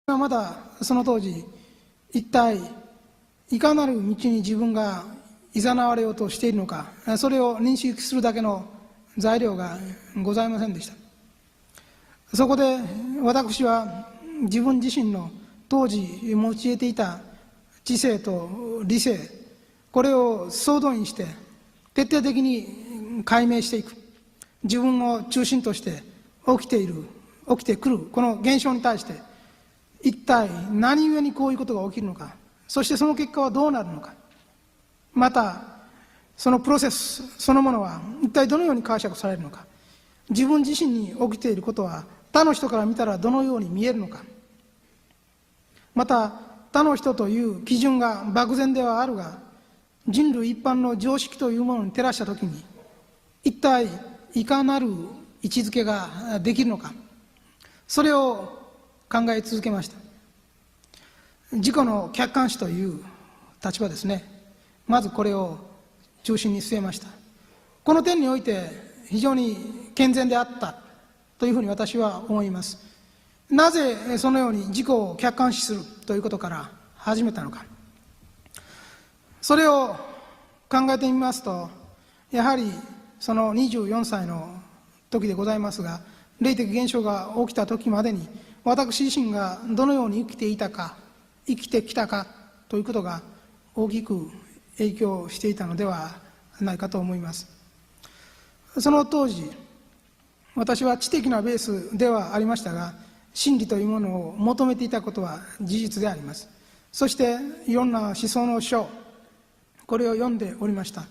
まだその当時、一体いかなる道に自分が誘われようとしているのか、それを認識するだけの材料がございませんでした。そこで私は自分自身の当時用いていた知性と理性、これを総動員して徹底的に解明していく。自分を中心として起きてくるこの現象に対して、一体何故にこういうことが起きるのか、そしてその結果はどうなるのか、またそのプロセスそのものは一体どのように解釈されるのか、自分自身に起きていることは他の人から見たらどのように見えるのか、また他の人という基準が漠然ではあるが、人類一般の常識というものに照らしたときに、一体いかなる位置づけができるのか、それを考え続けました。自己の客観視という立場ですね。まずこれを中心に据えました。この点において非常に健全であったというふうに私は思います。なぜそのように自己を客観視するということから始めたのか。それを考えてみますと、やはりその24歳の時でございますが、霊的現象が起きた時までに私自身がどのように生きてきたかということが大きく影響していたのではないかと思います。その当時、私は知的なベースではありましたが、真理というものを求めていたことは事実であります。そしていろんな思想の書、これを読んでおりました。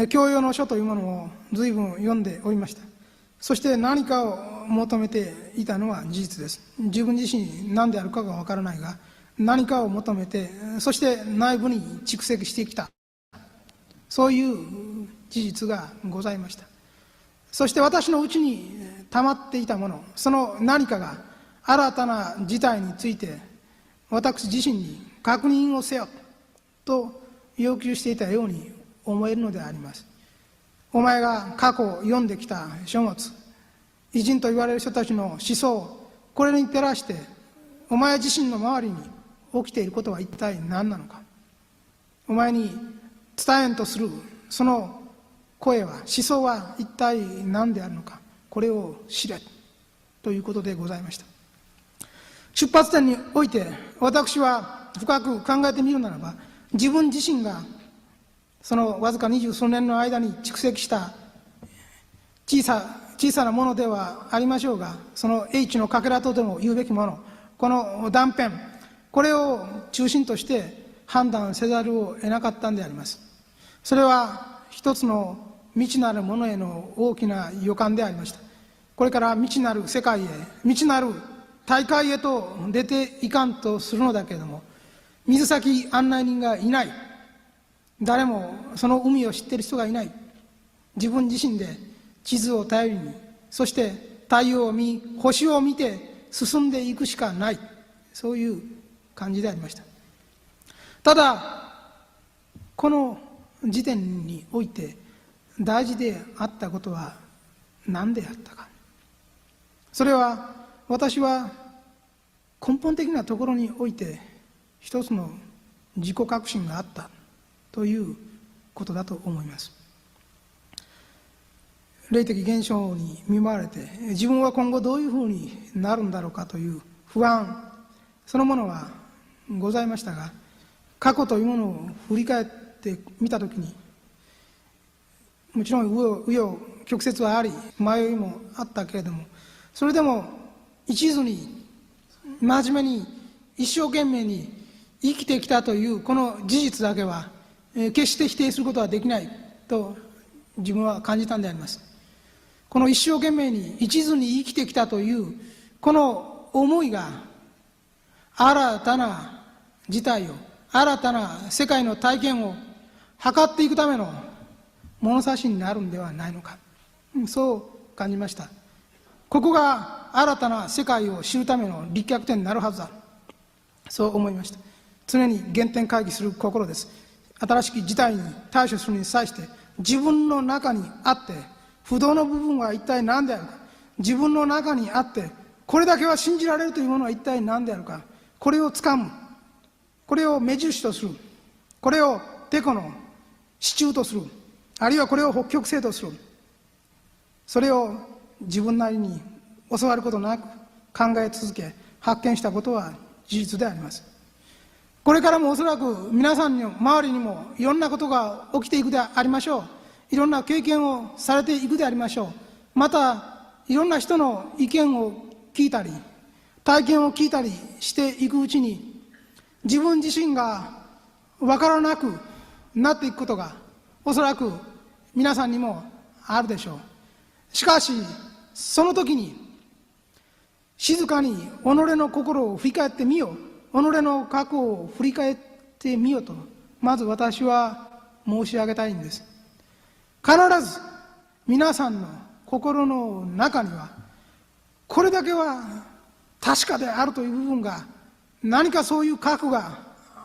教養の書というものを随分読んでおりました。そして何かを求めていたのは事実です。自分自身何であるかがわからないが、何かを求めて、そして内部に蓄積してきた、そういう事実がございました。そして私のうちに溜まっていたもの、その何かが新たな事態について私自身に確認をせよと要求していたように思えるのであります。お前が過去読んできた書物、偉人と言われる人たちの思想、これに照らしてお前自身の周りに起きていることは一体何なのか。お前に伝えんとするその声は、思想は一体何であるのか、これを知れということでございました。出発点において私は深く考えてみるならば、自分自身がそのわずか20数年の間に蓄積した小さなものではありましょうが、その英知のかけらとでも言うべきもの、この断片、これを中心として判断せざるを得なかったんであります。それは一つの未知なるものへの大きな予感でありました。これから未知なる世界へ、未知なる大海へと出ていかんとするのだけれども、水先案内人がいない、誰もその海を知っている人がいない、自分自身で地図を頼りに、そして太陽を見、星を見て進んでいくしかない、そういう感じでありました。ただこの時点において大事であったことは何であったか。それは私は根本的なところにおいて一つの自己確信があったということだと思います。霊的現象に見舞われて自分は今後どういうふうになるんだろうかという不安そのものはございましたが、過去というものを振り返ってみたときに、もちろん紆余曲折はあり迷いもあったけれども、それでも一途に真面目に一生懸命に生きてきたというこの事実だけは決して否定することはできないと自分は感じたんであります。この一生懸命に一途に生きてきたというこの思いが新たな事態を、新たな世界の体験を図っていくための物差しになるんではないのか、そう感じました。ここが新たな世界を知るための立脚点になるはずだ、そう思いました。常に原点回帰する心です。新しき事態に対処するに際して自分の中にあって不動の部分は一体何であるか。自分の中にあって、これだけは信じられるというものは一体何であるか。これをつかむ。これを目印とする。これをテコの支柱とする。あるいはこれを北極星とする。それを自分なりに教わることなく考え続け、発見したことは事実であります。これからもおそらく皆さんの周りにもいろんなことが起きていくでありましょう。いろんな経験をされていくでありましょう。また、いろんな人の意見を聞いたり、体験を聞いたりしていくうちに、自分自身がわからなくなっていくことが、おそらく皆さんにもあるでしょう。しかし、その時に、静かに己の心を振り返ってみよう。己の過去を振り返ってみようと、まず私は申し上げたいんです。必ず皆さんの心の中には、これだけは確かであるという部分が、何かそういう過去が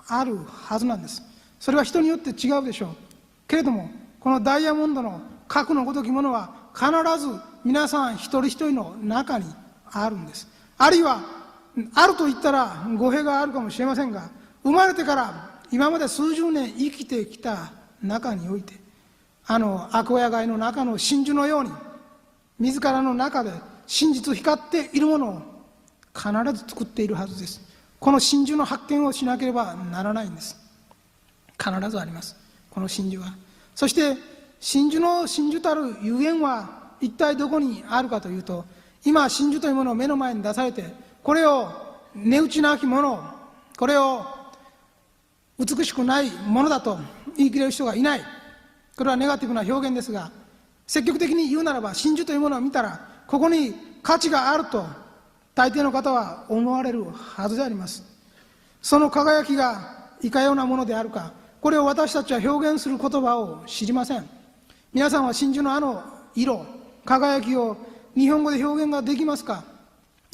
あるはずなんです。それは人によって違うでしょう。けれども、このダイヤモンドの過去のごときものは、必ず皆さん一人一人の中にあるんです。あるいは、あると言ったら語弊があるかもしれませんが、生まれてから今まで数十年生きてきた中において、アコヤ貝の中の真珠のように、自らの中で真実光っているものを必ず作っているはずです。この真珠の発見をしなければならないんです。必ずあります、この真珠は。そして真珠の真珠たるゆえんは一体どこにあるかというと、今真珠というものを目の前に出されて、これを値打ちなきもの、これを美しくないものだと言い切れる人がいない。これはネガティブな表現ですが、積極的に言うならば、真珠というものを見たら、ここに価値があると大抵の方は思われるはずであります。その輝きがいかようなものであるか、これを私たちは表現する言葉を知りません。皆さんは真珠のあの色、輝きを日本語で表現ができますか？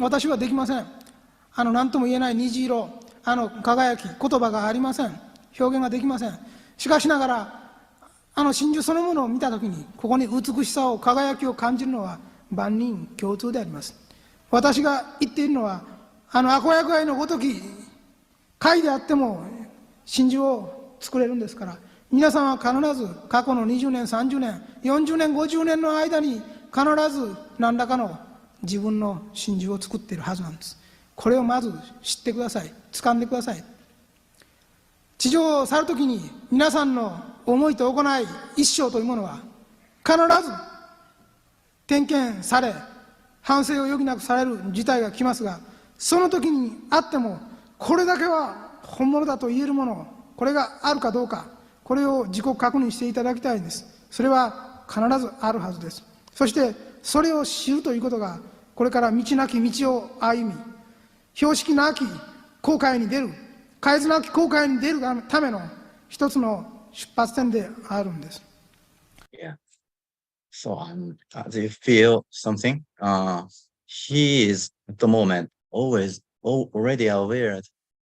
私はできません。何とも言えない虹色、輝き、言葉がありません。表現ができません。しかしながら、真珠そのものを見たときに、ここに美しさを、輝きを感じるのは万人共通であります。私が言っているのは、アコヤ貝のごとき貝であっても真珠を作れるんですから、皆さんは必ず過去の20年、30年、40年、50年の間に必ず何らかの自分の真珠を作っているはずなんです。これをまず知ってください。掴んでください。地上を去るときに皆さんの思いと行い、一生というものは必ず点検され、反省を余儀なくされる事態が来ますが、その時にあっても、これだけは本物だと言えるもの、これがあるかどうか、これを自己確認していただきたいんです。それは必ずあるはずです。そしてそれを知るということが、これから道なき道を歩み、標識なき航海に出る、絶えずなき航海に出るための一つの出発点であるんです。Yeah. So, do you feel something? He is at the moment already aware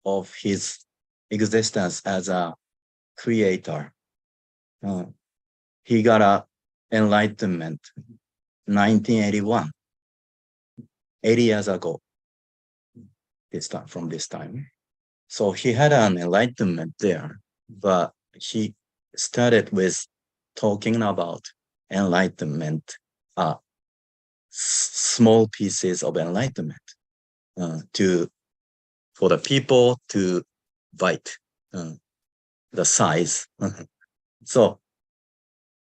of his existence as a creator. He got a enlightenment 1981, 80 years ago. From this time. So he had an enlightenment there, but he started with talking about enlightenment, small pieces of enlightenment for the people to bite the size. So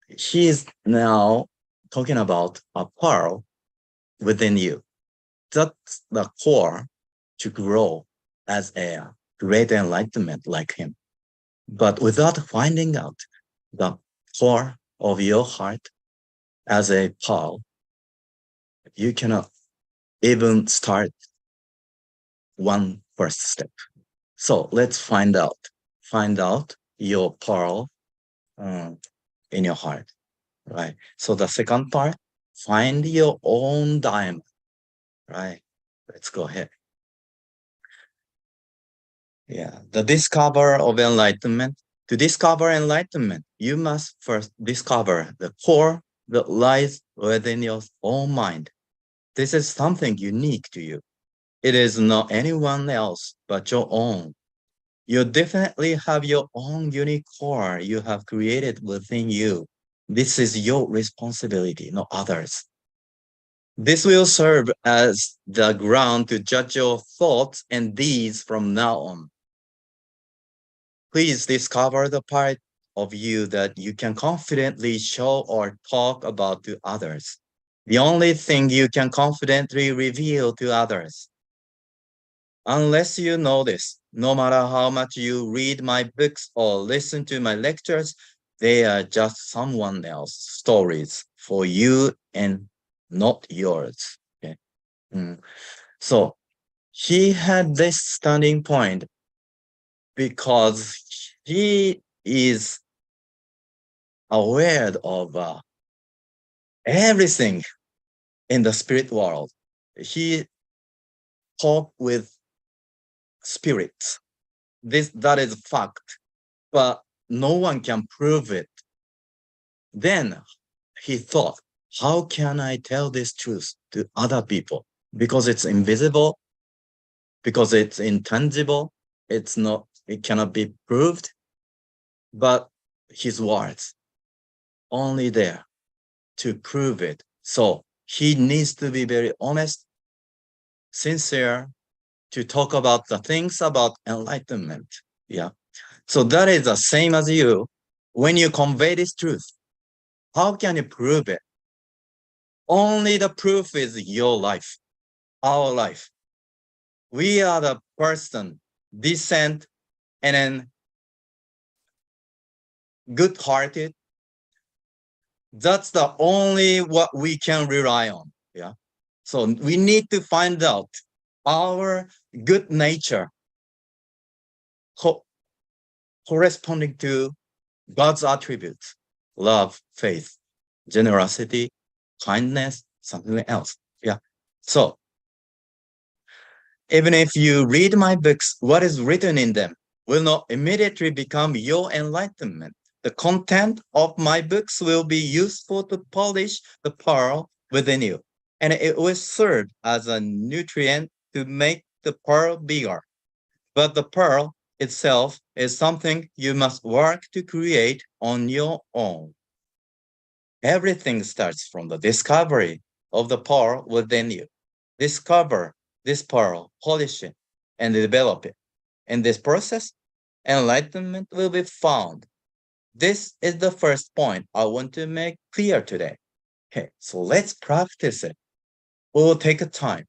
he is now talking about a pearl within you. That's the core to grow as a great enlightenment like him. But without finding out the core of your heart as a pearl, you cannot even start one first step. So let's find out your pearl in your heart, right? So the second part, find your own diamond, right? Let's go ahead. Yeah, the discover of enlightenment. To discover enlightenment, you must first discover the core that lies within your own mind. This is something unique to you. It is not anyone else but your own. You definitely have your own unique core you have created within you. This is your responsibility, not others. This will serve as the ground to judge your thoughts and deeds from now on. Please discover the part of you that you can confidently show or talk about to others. The only thing you can confidently reveal to others. Unless you know this, no matter how much you read my books or listen to my lectures, they are just someone else's stories for you and not yours. Okay. So he had this standing point because he is aware of everything in the spirit world. He talked with spirits. That is fact, but no one can prove it. Then he thought, how can I tell this truth to other people? Because it's invisible, because it's intangible, it cannot be proved. But his words only there to prove it. So he needs to be very honest, sincere, to talk about the things about enlightenment. Yeah. So that is the same as you. When you convey this truth, how can you prove it? Only the proof is your life, our life. We are the person, decent, and then good-hearted. That's the only what we can rely on. Yeah. So we need to find out our good nature corresponding to God's attributes, love, faith, generosity, kindness, something else. Yeah. So even if you read my books, what is written in them will not immediately become your enlightenment. The content of my books will be useful to polish the pearl within you, and it will serve as a nutrient to make the pearl bigger. But the pearl itself is something you must work to create on your own. Everything starts from the discovery of the pearl within you. Discover this pearl, polish it, and develop it. In this process, enlightenment will be found. This is the first point I want to make clear today. Okay, so let's practice it. We will take a time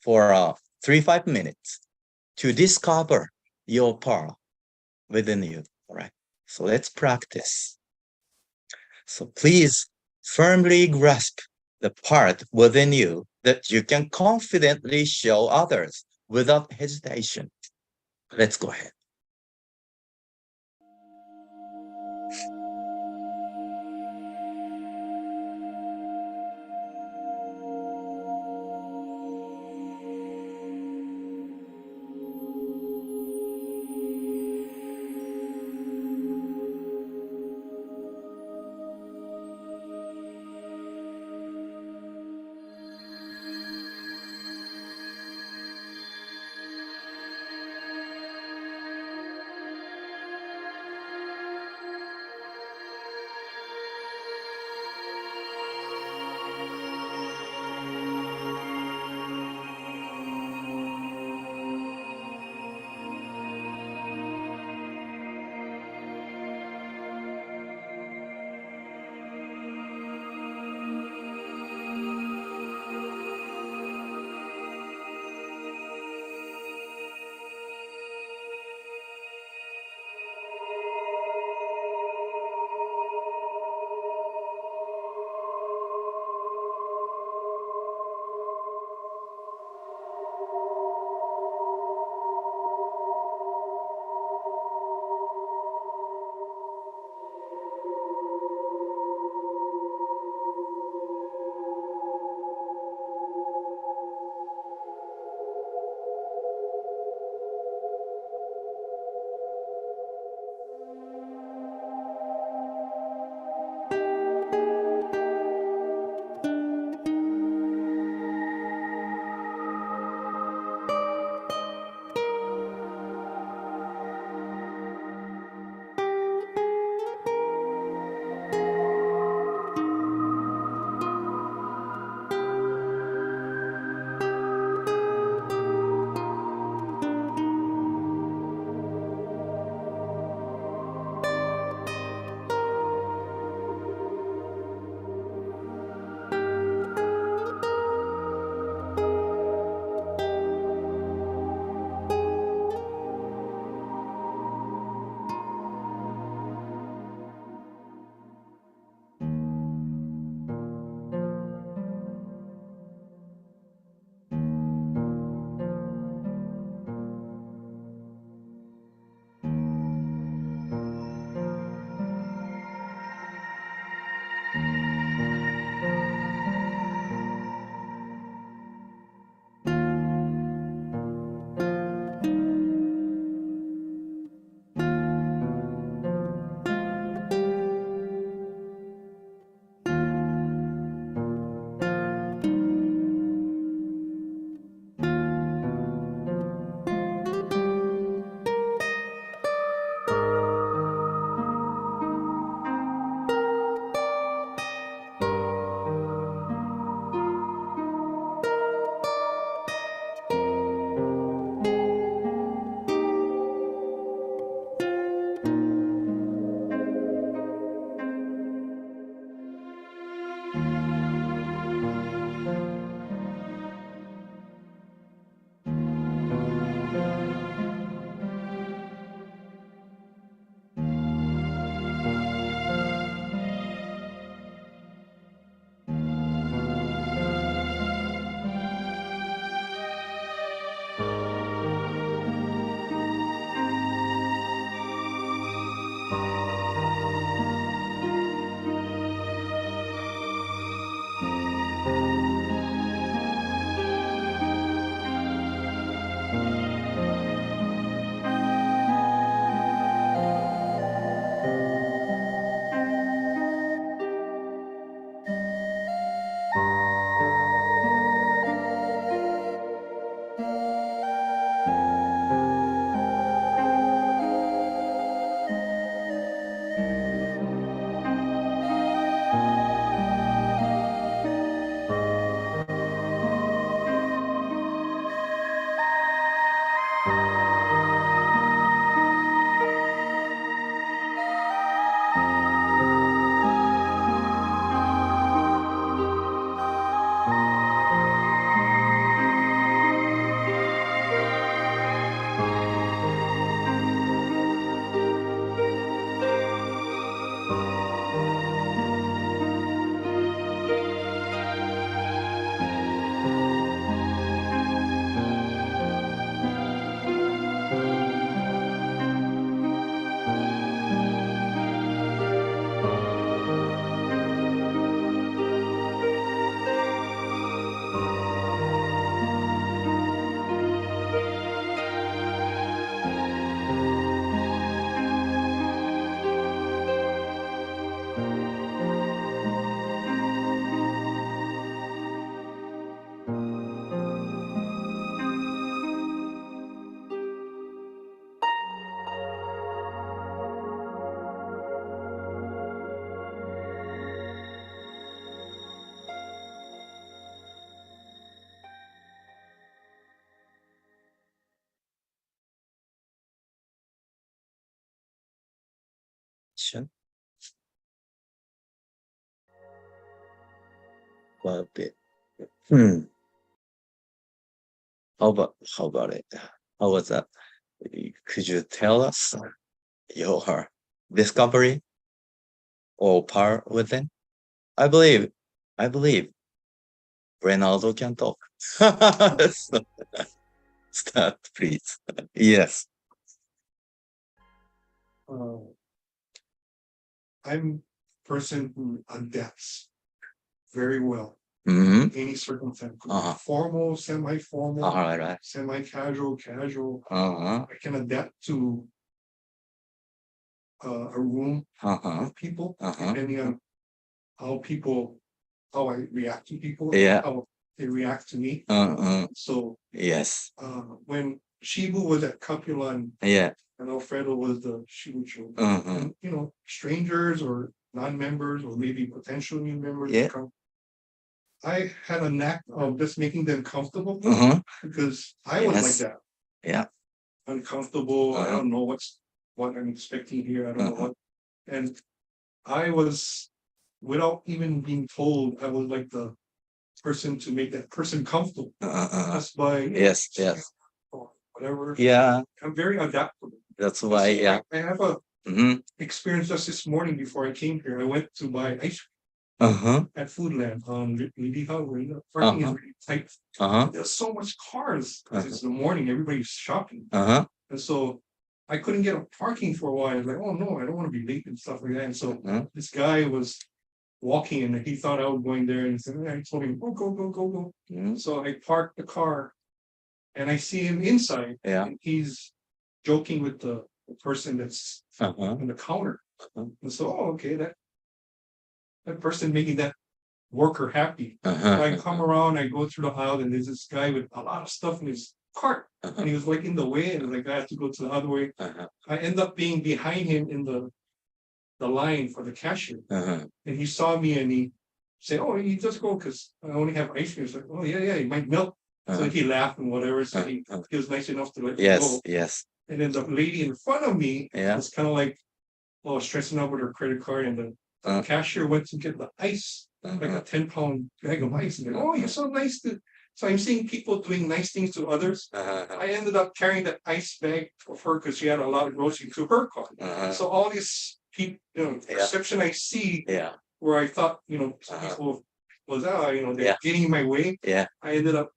for 3-5 minutes to discover your pearl within you. All right, so let's practice. So please firmly grasp the part within you that you can confidently show others without hesitation. Let's go ahead. Well, how about it? How was that? Could you tell us your discovery or power within? I believe Ronaldo can talk. So, start, please. Yes. I'm a person who adapts very well Mm-hmm. in any circumstance. Uh-huh. Formal, semi-formal, All right. semi-casual, casual. Uh-huh. I can adapt to a room Uh-huh. of people, Uh-huh. depending on how I react to people, Yeah. how they react to me. Uh-huh. So Yes. when Shibu was at Capulan Yeah. and Alfredo was the Shibucho, Uh-huh. and strangers or non-members or maybe potential new members Yeah. come, I had a knack of just making them comfortable Uh-huh. because I was like Yes. that, Yeah. uncomfortable. I Uh-huh. don't know what I'm expecting here. I don't know Uh-huh. what, and I was, without even being told, I was like the person to make that person comfortable Uh-huh. just by Yes. Yes. or whatever. Yeah. I'm very adaptable. That's why. Yeah. I have a Mm-hmm. experience just this morning before I came here. I went to buy ice Uh-huh. at Foodland on Ryuho, where the parking is really tight. Uh-huh. There's so much cars because it's the morning, everybody's shopping. Uh-huh. And so I couldn't get a parking for a while. I was like, oh no, I don't want to be late and stuff like that. And so this guy was walking and he thought I was going there and he said, I told him, oh, go. Mm-hmm. So I parked the car and I see him inside. Yeah. And he's joking with the person that's Uh-huh. on the counter. Uh-huh. And so, oh, okay, that person making that worker happy. Uh-huh. So I come around, I go through the aisle, and there's this guy with a lot of stuff in his cart. Uh-huh. And he was like in the way, and like I had to go to the other way. Uh-huh. I end up being behind him in the line for the cashier. Uh-huh. And he saw me and he said, oh, you just go because I only have ice cream. He's like, oh, yeah, you might melt. So he laughed and whatever. So he was nice enough to let me go. Yes. And then the lady in front of me was kind of like, stressing out with her credit card. And the cashier went to get the ice, like a 10-pound bag of ice. And then, oh, you're so nice to. So I'm seeing people doing nice things to others. I ended up carrying that ice bag for her because she had a lot of groceries to her car. So all this perception I see where I thought, some people was, they're getting in my way. I ended up,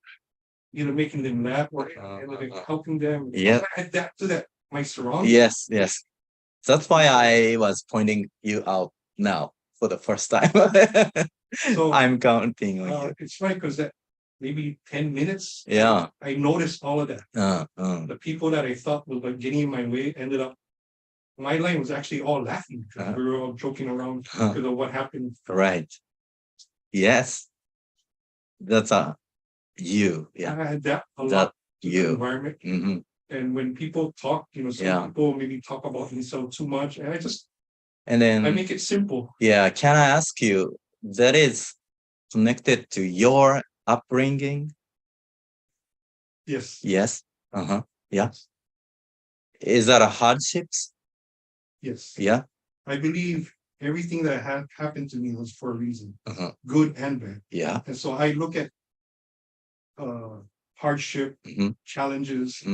making them laugh or ended up helping them. I adapt to that, my surroundings. Yes. That's why I was pointing you out now for the first time. So I'm counting on you. it's funny because that maybe 10 minutes. Yeah. I noticed all of that. The people that I thought was like getting in my way ended up. My line was actually all laughing because we were all joking around because of what happened. Right. Yes. That's you. Yeah. I adapt a lot to the you. environment. Mm-hmm. And when people talk, some people maybe talk about themselves too much, and I make it simple. Yeah, can I ask you, that is connected to your upbringing? Yes. Yes. Yeah. Is that a hardships? Yes. Yeah. I believe everything that happened to me was for a reason, good and bad. Yeah. And so I look at hardship, challenges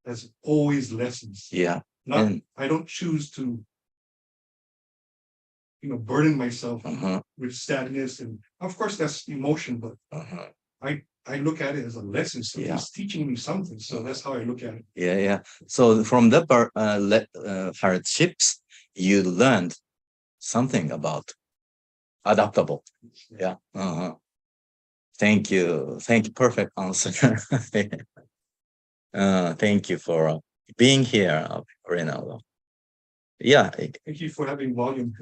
as always lessons. Yeah. I don't choose to, burden myself with sadness, and of course that's emotion, but I look at it as a lesson. So he's teaching me something. So that's how I look at it. Yeah. So from the hardships, you learned something about adaptable. Yeah. Thank you. Perfect answer. Thank you for being here, Ronaldo. Yeah. Thank you for having volume.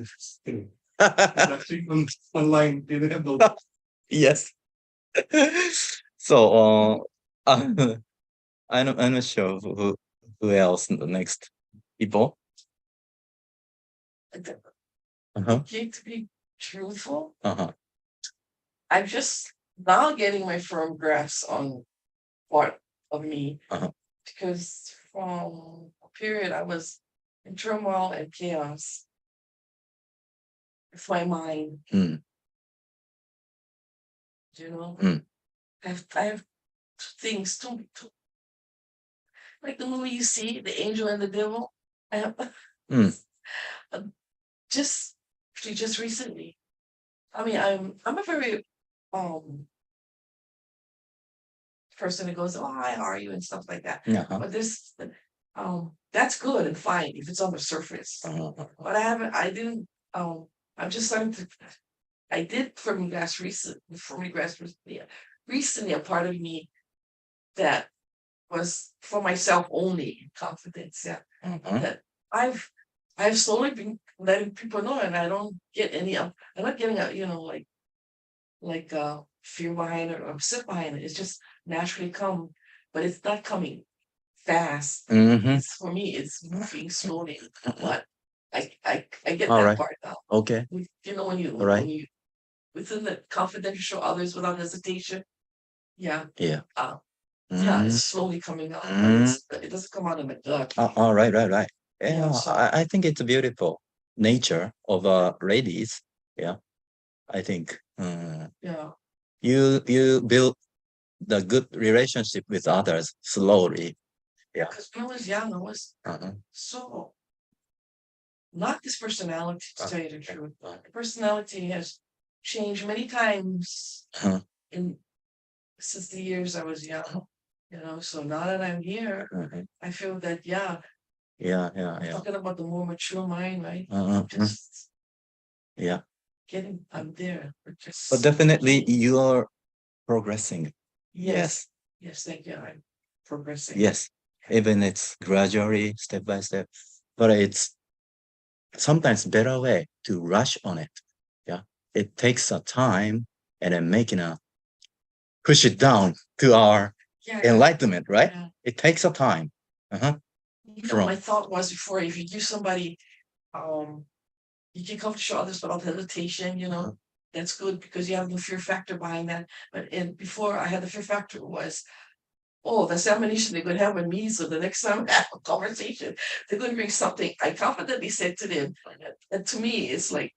Online, they didn't have no. Yes. So I'm not sure who else the next people. Okay, to be truthful, I'm just now getting my firm grasp on part of me because from a period I was in turmoil and chaos, with my mind. Mm. You know, Mm. I have things like the movie you see, The Angel and the Devil. I have just recently. I mean, I'm a very person that goes, "Oh, hi, how are you?" and stuff like that. Uh-huh. But this, that's good and fine if it's on the surface. But I didn't. I'm just starting to. I did for me recently. Recently, a part of me that was for myself only, confidence. Yeah, that I've slowly been letting people know, and I don't get any. I'm not getting a, like fear behind it or upset behind it. It's just naturally come, but it's not coming fast. Mhm. It's for me, it's moving slowly. But I get All that right. part now. Okay. You know, when Right. when you within the confidence show others without hesitation. Yeah. Yeah. Yeah, Mm. it's slowly coming out, but it doesn't come out in the gut. All right. Yeah, Yeah, so I think it's beautiful nature of ladies. Yeah, I think yeah, you build the good relationship with others slowly. Yeah. because when I was young, I was so not this personality, to tell you the truth. The personality has changed many times in since the years I was young. You know, so now that I'm here, I feel that Yeah. talking about the more mature mind, right? Just Yeah. I'm there. We're just But definitely you're progressing. yes, thank you. I'm progressing. Yes. Even it's gradually, step by step, but it's sometimes better way to rush on it. Yeah. It takes a time and then making a push it down to our enlightenment, right? Yeah. It takes a time. You know, my thought was before, if you give somebody, you can come to show others without hesitation, you know, that's good because you have the fear factor behind that. But before I had the fear factor was, oh, the examination they're going to have with me. So the next time I have a conversation, they're going to bring something I confidently said to them. And to me, it's like,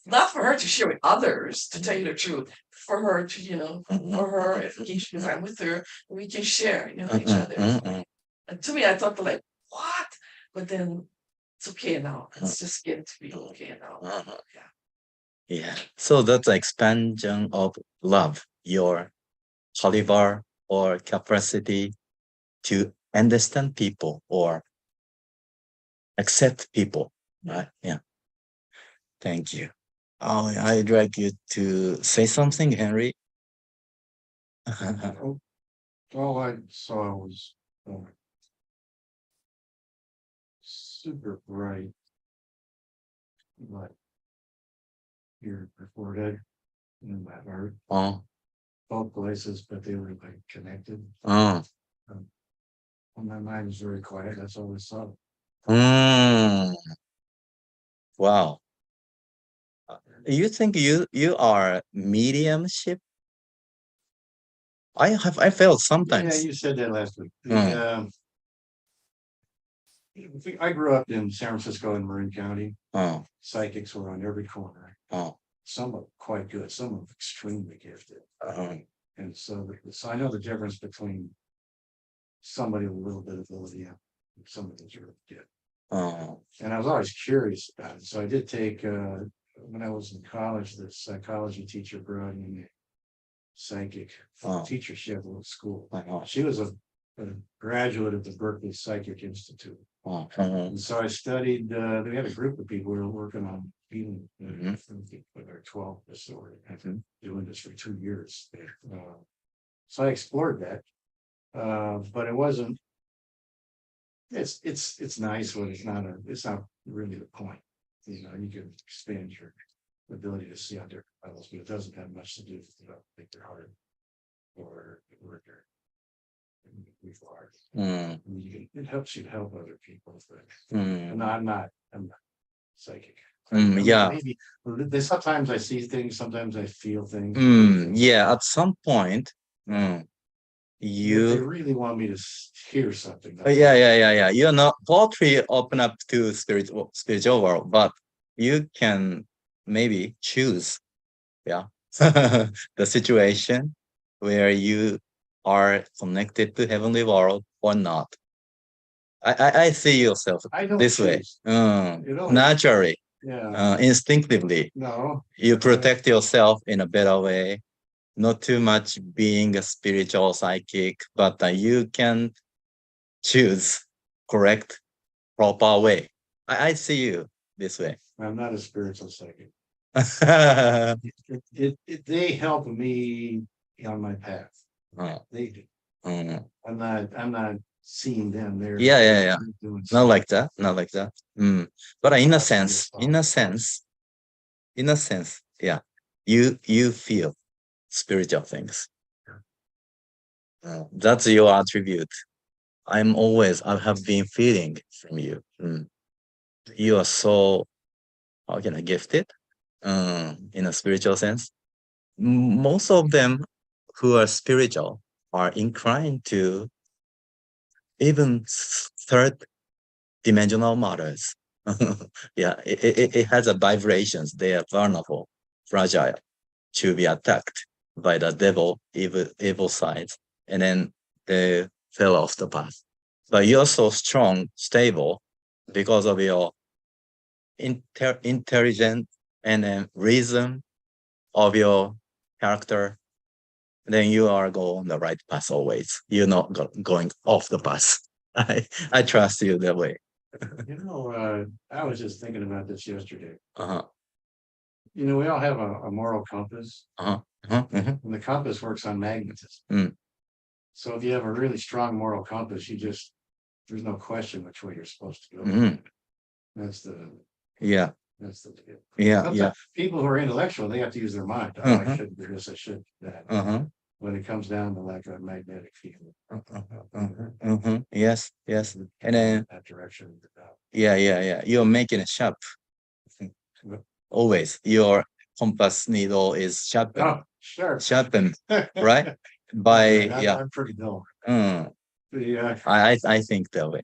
not for her to share with others, to tell you the truth, for her to, you know, for her, if I'm with her, we can share, you know, each other. And to me, I thought, like, what? But then it's okay now. It's just getting to be okay now. Yeah. So that's expansion of love, your caliber or capacity to understand people or accept people, right? Yeah. Thank you. Oh, I'd like you to say something, Henry. All I saw was super bright, like your forehead and my heart, Oh, both places, but they were like connected. oh. When my mind was very quiet, that's all I saw. Wow. You think you are mediumship? I felt Yeah, sometimes. you said that last week. I grew up in San Francisco in Marin County. Oh, Psychics were on every corner. oh, Some are quite good, some are extremely gifted. oh. And so I know the difference between somebody with a little bit of ability and somebody that's really good. Oh. And I was always curious about it. So I did take when I was in college, the psychology teacher brought in a psychic teacher. She had a little school. She was a graduate of the Berkeley Psychic Institute. And so I studied, we had a group of people who were working on healing with our 12 disorder, doing this for 2 years. So I explored that. But it wasn't, it's nice, but it's not really the point. You know, you can expand your ability to see on different levels, but it doesn't have much to do with, you know, think they're hard or they're it helps you to help other people. And I'm not psychic. Yeah. Maybe sometimes I see things, sometimes I feel things. Yeah, at some point, They really want me to hear something. yeah. You're not totally open up to spiritual world, but you can maybe choose, the situation where you are connected to heavenly world or not. I see yourself this way. Naturally, instinctively, you protect yourself in a better way. Not too much being a spiritual psychic, but you can choose correct, proper way. I see you this way. I'm not a spiritual psychic. uh, They help me on my path. They do. I'm not seeing them there. Yeah. Doing Not something. like that. Not like that. But in a sense, yeah, you feel spiritual things. That's your attribute. I have been feeling from you. You are so, how can I, gifted in a spiritual sense. Most of them who are spiritual are inclined to even third dimensional matters. Yeah, it has a vibrations. They are vulnerable, fragile, to be attacked by the devil, evil sides, and then they fell off the path. But you're so strong, stable, because of your intelligent and then reason of your character. Then you are going on the right path always. You're not going off the path. I trust you that way. I was just thinking about this yesterday. Uh-huh. We all have a moral compass, Mhm. and the compass works on magnetism. So if you have a really strong moral compass, there's no question which way you're supposed to go. That's the Yeah. deal. Yeah. Sometimes people who are intellectual, they have to use their mind. Oh, I shouldn't do this, I should do that. When it comes down to like a magnetic field. Yes. And then that direction. yeah. You're making it sharp. Always your compass needle is sharpened. Oh, sure. Sharpened, right? By I'm pretty dull. Yeah. I think that way.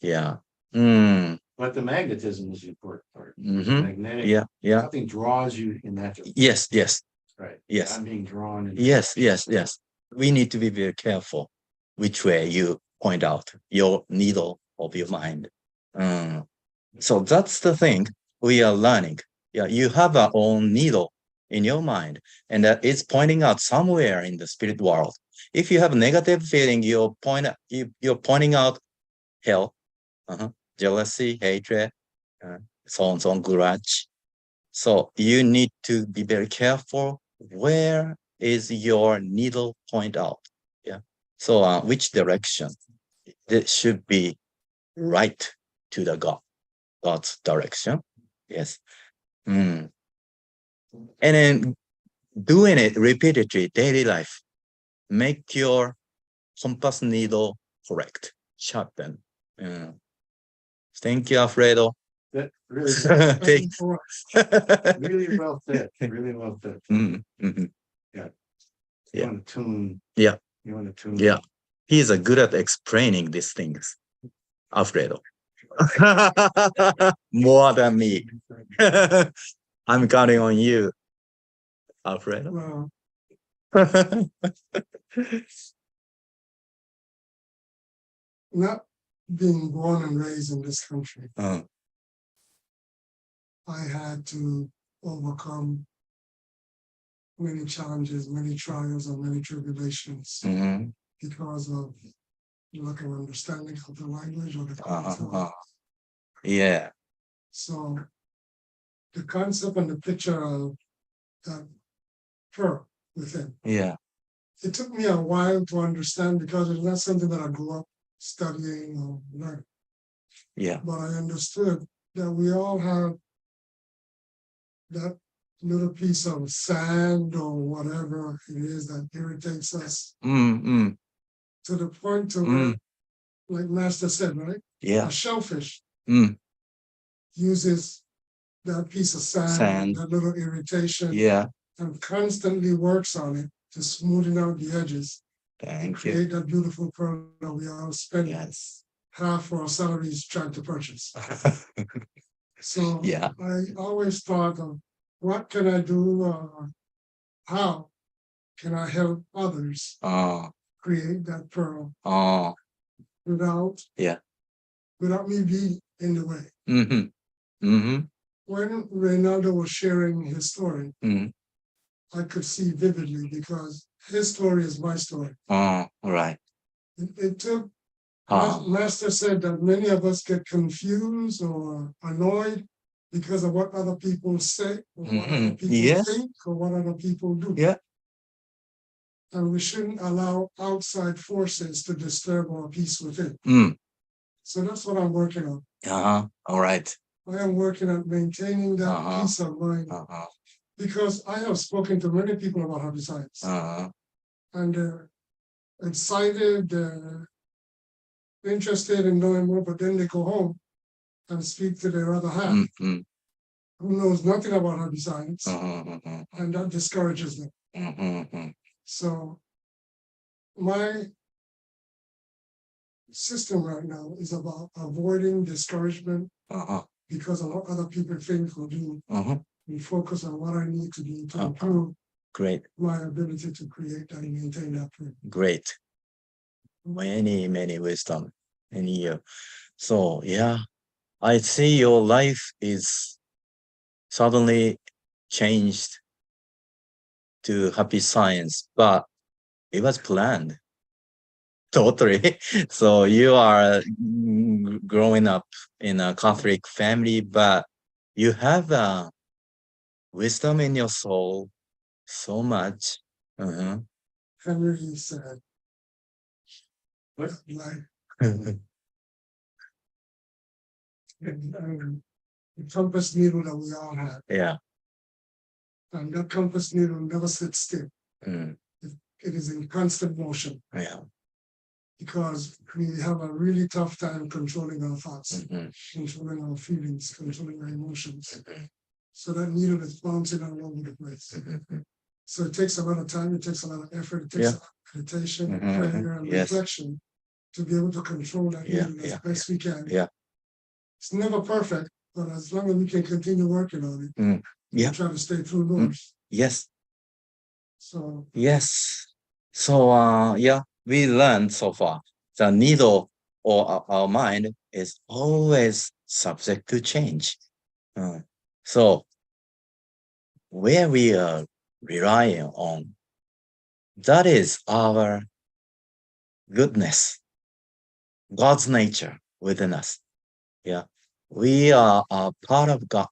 Yeah. But the magnetism is the important part. Magnetic. Yeah. Something draws you in that direction. Yes. Right. Yes. I'm being drawn in. Yes. We need to be very careful which way you point out your needle of your mind. So that's the thing we are learning. Yeah, you have our own needle in your mind, and it's pointing out somewhere in the spirit world. If you have a negative feeling, you're pointing out hell, jealousy, hatred, so on, grudge. So you need to be very careful. Where is your needle point out? Yeah. So which direction? It should be right to the God's direction. Yes. And then doing it repeatedly, daily life, make your compass needle correct, sharpen. Thank you, Alfredo. That really, Thanks. really well said. Really well said. You want to tune. Yeah. You want to tune. Yeah. He is good at explaining these things, Alfredo. More than me. I'm counting on you, Alfredo. Not being born and raised in this country, I had to overcome many challenges, many trials, and many tribulations because of lack of understanding of the language or the culture. Yeah. So the concept and the picture of that her within. Yeah. It took me a while to understand because it's not something that I grew up studying or learning. Yeah. But I understood that we all have that little piece of sand or whatever it is that irritates us to the point to where, like Master said, right? Yeah. A shellfish uses that piece of sand, that little irritation, and constantly works on it to smoothen out the edges and create that beautiful pearl that we all spend half our salaries trying to purchase. So Yeah. I always thought of what can I do? How can I help others create that pearl without me being in the way? When Reynaldo was sharing his story, I could see vividly because his story is my story. Right. It took, Master said that many of us get confused or annoyed because of what other people say, or what other people think, or what other people do. Yeah. And we shouldn't allow outside forces to disturb our peace within. So that's what I'm working on. All right. I am working on maintaining that peace of mind because I have spoken to many people about happy science, and they're excited, interested in knowing more, but then they go home and speak to their other half who knows nothing about happy science, and that discourages them. So my system right now is about avoiding discouragement because of what other people think or do. We focus on what I need to do to improve my ability to create and maintain that pearl. Great. Many wisdom in you. So yeah, I see your life is suddenly changed to happy science, but it was planned. Totally. So you are growing up in a Catholic family, but you have wisdom in your soul so much. Henry said, like the compass needle that we all have. Yeah. And that compass needle never sits still. It is in constant motion. Yeah. Because we have a really tough time controlling our thoughts, controlling our feelings, controlling our emotions. So that needle is bouncing all over the place. So it takes a lot of time, it takes a lot of effort, it takes a lot of meditation, prayer, and reflection to be able to control that needle as best we can. It's never perfect, but as long as we can continue working on it, we try to stay true north. So we learned so far the needle or our mind is always subject to change. So where we are relying on, that is our goodness, God's nature within us. Yeah, we are a part of God.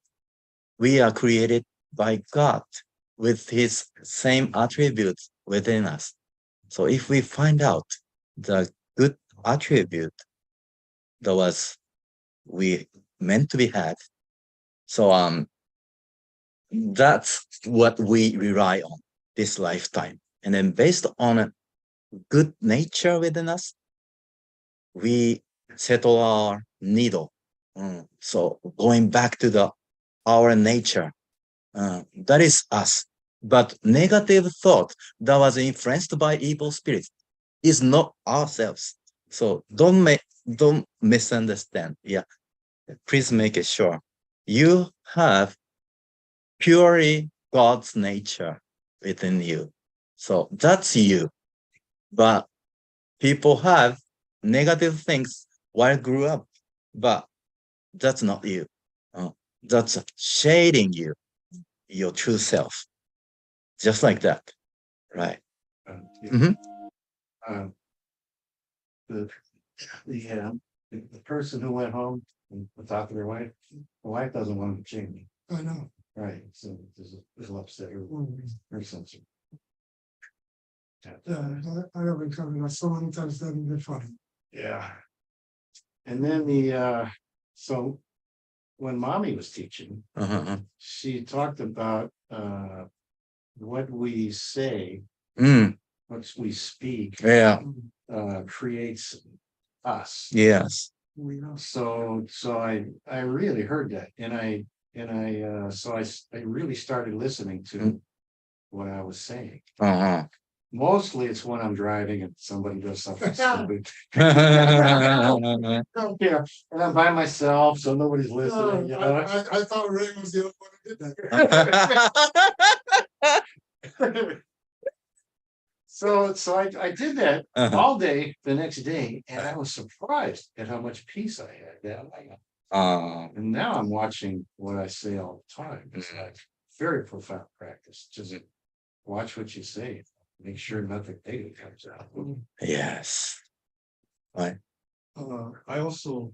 We are created by God with his same attributes within us. So if we find out the good attribute that was we meant to be had, so that's what we rely on this lifetime. And then based on a good nature within us, we settle our needle. So going back to our nature, that is us. But negative thought that was influenced by evil spirits is not ourselves. So don't misunderstand. Yeah, please make it sure you have purely God's nature within you. So that's you. But people have negative things while grew up, but that's not you. That's shading you, your true self, just like that, right? The person who went home and talked to their wife, the wife doesn't want him to change. I know. Right. So it'll upset her sense. I have encountered that so many times that it's funny. Yeah. And then so when mommy was teaching, she talked about what we say, what we speak, creates us. Yes. So I really heard that, and I really started listening to what I was saying. Mostly it's when I'm driving and somebody does something stupid. I don't care. And I'm by myself, so nobody's listening, you know? I thought Ray was the only one who did that. So I did that Uh-huh. all day the next day, and I was surprised at how much peace I had that night. And now I'm watching what I say all the time. It's like very profound practice. Just watch what you say. Make sure nothing negative comes out. Yes. Right. I also,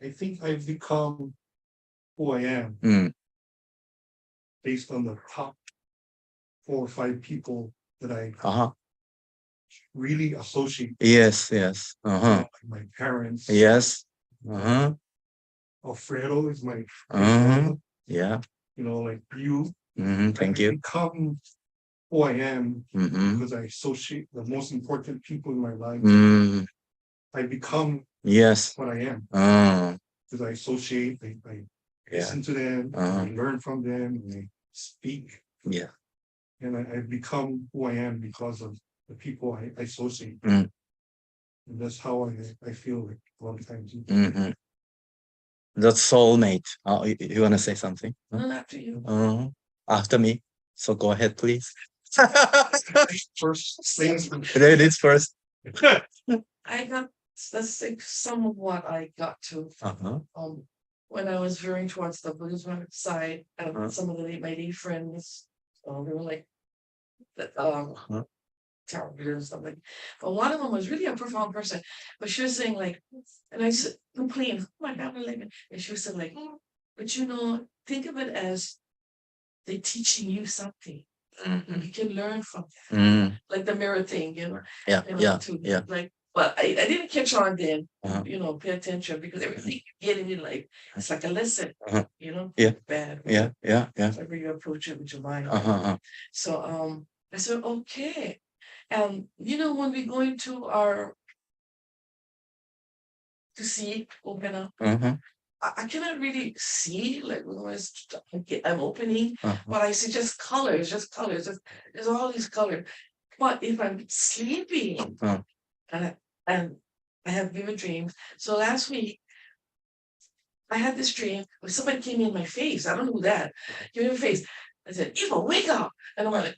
I think I've become who I am Mm. based on the top 4 or 5 people that I Uh-huh. really associate. Yes, yes. Uh-huh. Like my parents. Yes. Uh-huh. Alfredo is my Uh-huh. brother. Yeah. You know, like you. Thank I you. become who I am Mm-hmm. because I associate the most important people in my life. Mm. I become Yes. what I am Uh, because I associate, I yeah. listen to them, I learn from them, and I speak, Yeah. and I've become who I am because of the people I associate. Mm. And that's how I feel like a lot of times. Mm-hmm. That's soulmate. You want to say something? No, after you. After me. So go ahead, please. First things Ladies first. I got, that's like some of what I got to. Uh-huh. When I was veering towards the Buddhism side, and some of my lady friends, they were like, tarot readers and stuff like. But one of them was really a profound person. But she was saying like, and I said, complain, oh my God, and she was saying like, but you know, think of it as they're teaching you something. You can learn from that. Like the mirror thing, you know. Yeah, you know, yeah, to, yeah. like, but I didn't catch on then, you know, pay attention because everything you get in your life, it's like a lesson, you know, Yeah. bad, Yeah, yeah, yeah. whatever you approach it with your mind. So I said, okay. And you know, when we go into our to see open up, I cannot really see like when I'm opening, but I see just colors, just there's all these colors. But if I'm sleeping and I have vivid dreams. So last week I had this dream where somebody came in my face. I don't know who that came in my face. I said, Eva, wake up. And I'm like,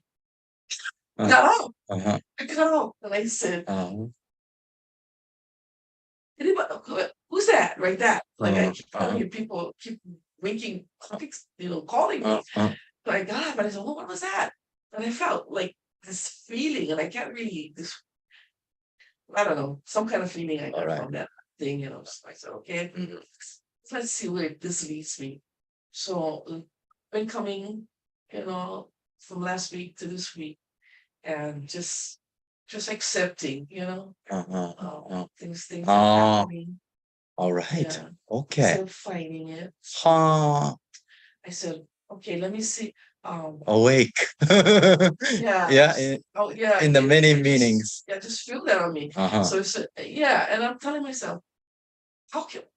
I got up. I got up. And I said, who's that? Right, that. Like I keep telling you, people keep waking, you know, calling me. So I got up and I said, well, what was that? And I felt like this feeling, and I can't really I don't know, some kind of feeling I got from that thing, you know. So I said, okay, let's see where this leads me. So been coming, you know, from last week to this week, and just accepting, you know, things are happening. All right. Yeah. Okay. Instead of fighting it, I said, okay, let me see. Awake. Yeah. Yeah. Oh, yeah. In the many just- meanings. Yeah, just feel that on me. So it's yeah, and I'm telling myself,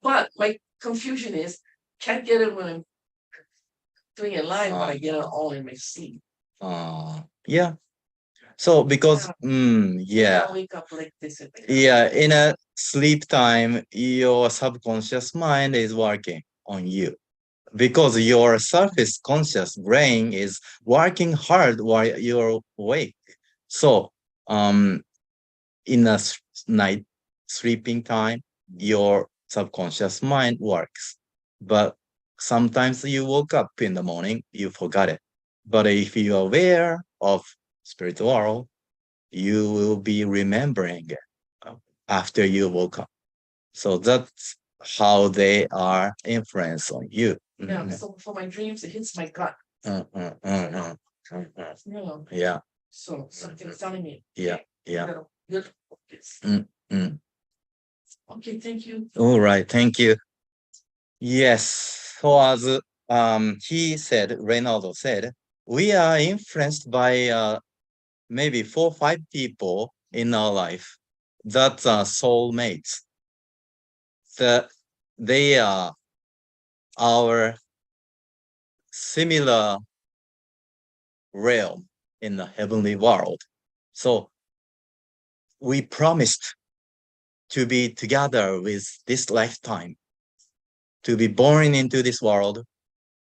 but my confusion is can't get it when I'm doing it live, but I get it all in my sleep. Yeah. So because yeah. I wake up like this. Yeah, in a sleep time, your subconscious mind is working on you because your surface conscious brain is working hard while you're awake. So, in a night sleeping time, your subconscious mind works. But sometimes you woke up in the morning, you forgot it. But if you're aware of spiritual world, you will be remembering it after you woke up. So that's how they are influence on you. Yeah, so for my dreams, it hits my gut. Yeah. So something's telling me. Yeah. Yeah. Good focus. Okay, thank you. All right, thank you. Yes. So as he said, Reynaldo said, we are influenced by maybe 4 or 5 people in our life that are soulmates. They are our similar realm in the heavenly world. So we promised to be together with this lifetime, to be born into this world,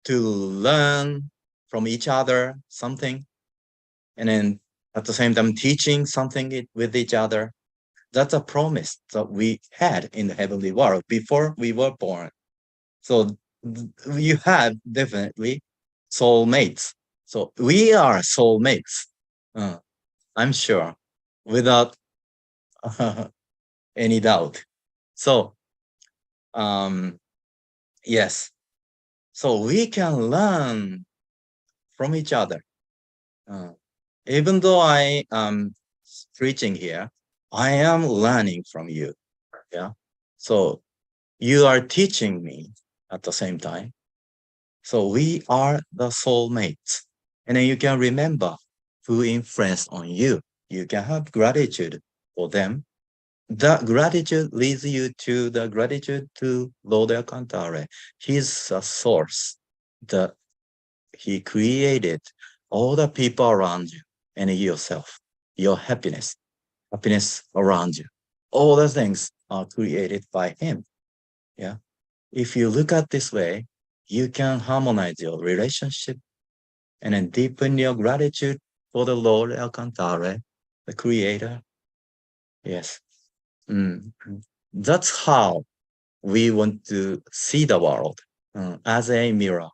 to learn from each other something, and then at the same time teaching something with each other. That's a promise that we had in the heavenly world before we were born. So you have definitely soulmates. So we are soulmates. I'm sure, without any doubt. So, yes. So we can learn from each other. Even though I am preaching here, I am learning from you. Yeah. So you are teaching me at the same time. So we are the soulmates. And then you can remember who influenced on you. You can have gratitude for them. That gratitude leads you to the gratitude to Lord Alcantara. He's a source that he created all the people around you and yourself, your happiness around you. All the things are created by him. Yeah. If you look at this way, you can harmonize your relationship and then deepen your gratitude for the Lord Alcantara, the creator. Yes. That's how we want to see the world as a mirror.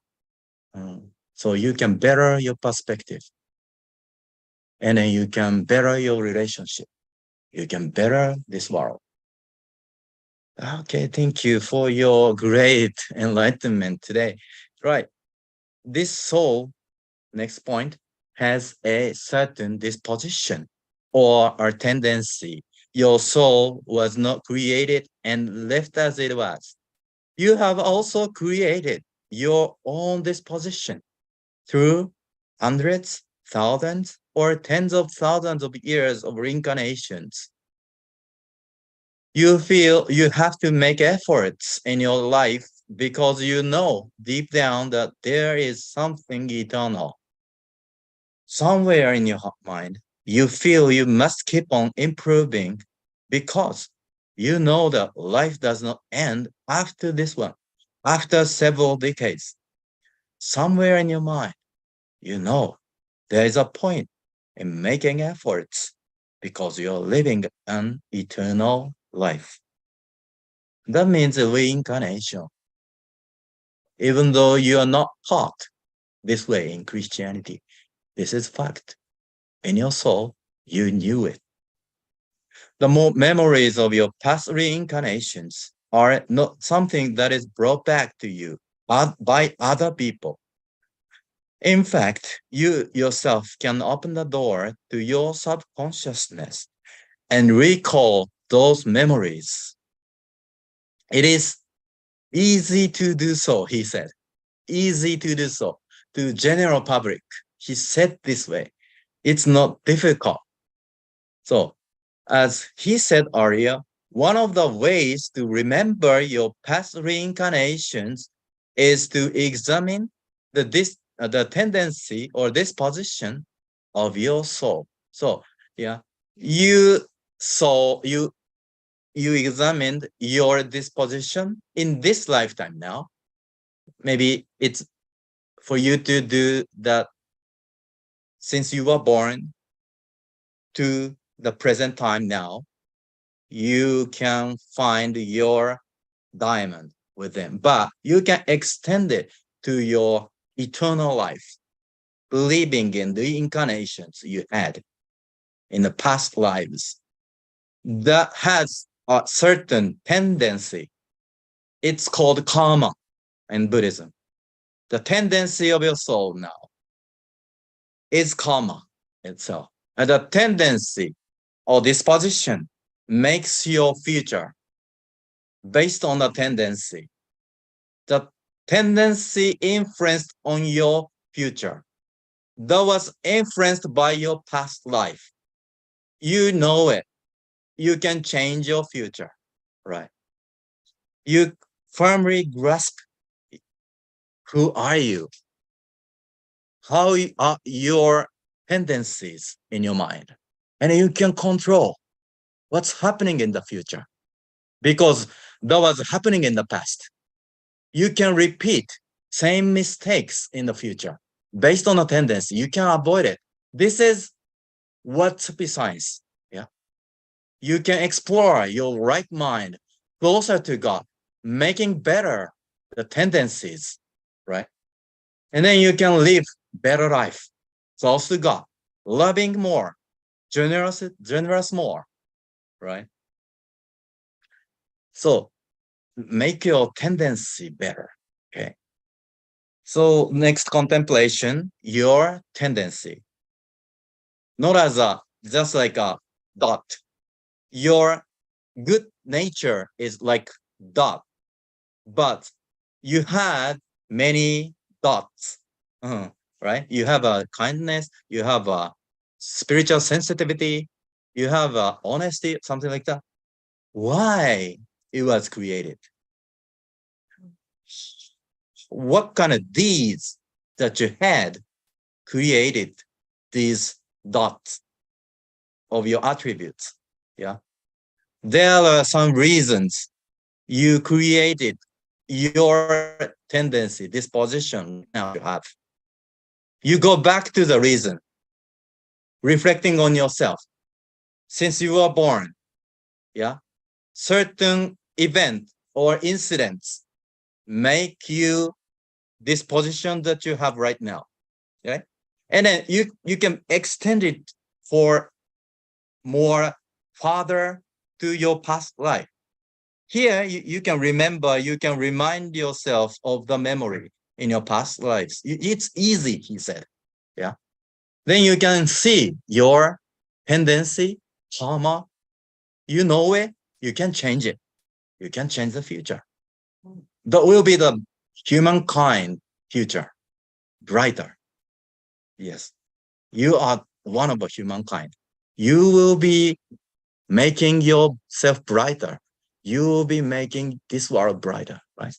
So you can better your perspective. And then you can better your relationship. You can better this world. Okay, thank you for your great enlightenment today. Right. This soul, next point, has a certain disposition or a tendency. Your soul was not created and left as it was. You have also created your own disposition through hundreds, thousands, or tens of thousands of years of reincarnations. You feel you have to make efforts in your life because you know deep down that there is something eternal. Somewhere in your mind, you feel you must keep on improving because you know that life does not end after this one, after several decades. Somewhere in your mind, you know there is a point in making efforts because you're living an eternal life. That means reincarnation. Even though you are not taught this way in Christianity, this is fact. In your soul, you knew it. The memories of your past reincarnations are not something that is brought back to you by other people. In fact, you yourself can open the door to your subconsciousness and recall those memories. It is easy to do so, he said. Easy to do so. To general public, he said this way. It's not difficult. So, as he said earlier, one of the ways to remember your past reincarnations is to examine the tendency or disposition of your soul. So, yeah, you examined your disposition in this lifetime now. Maybe it's for you to do that since you were born to the present time now. You can find your diamond with them, but you can extend it to your eternal life, believing in the incarnations you had in the past lives. That has a certain tendency. It's called karma in Buddhism. The tendency of your soul now is karma itself. And the tendency or disposition makes your future based on the tendency. The tendency influenced on your future. That was influenced by your past life. You know it. You can change your future, right? You firmly grasp who are you? How are your tendencies in your mind. And you can control what's happening in the future. Because that was happening in the past. You can repeat same mistakes in the future based on a tendency. You can avoid it. This is what's science. Yeah. You can explore your right mind closer to God, making better the tendencies, right? And then you can live better life, close to God, loving more, generous more, right? So make your tendency better. Okay. So next contemplation, your tendency. Not as a just like a dot. Your good nature is like dot, but you had many dots. Right? You have a kindness, you have a spiritual sensitivity, you have a honesty, something like that. Why it was created? What kind of deeds that you had created these dots of your attributes? Yeah. There are some reasons you created your tendency, disposition now you have. You go back to the reason, reflecting on yourself. Since you were born, yeah, certain event or incidents make you this position that you have right now. Okay? And then you can extend it for more farther to your past life. Here you can remember, you can remind yourself of the memory in your past lives. It's easy, he said. Yeah. Then you can see your tendency, karma. You know it, you can change it. You can change the future. That will be the humankind future, brighter. Yes. You are one of the humankind. You will be making yourself brighter. You will be making this world brighter, right?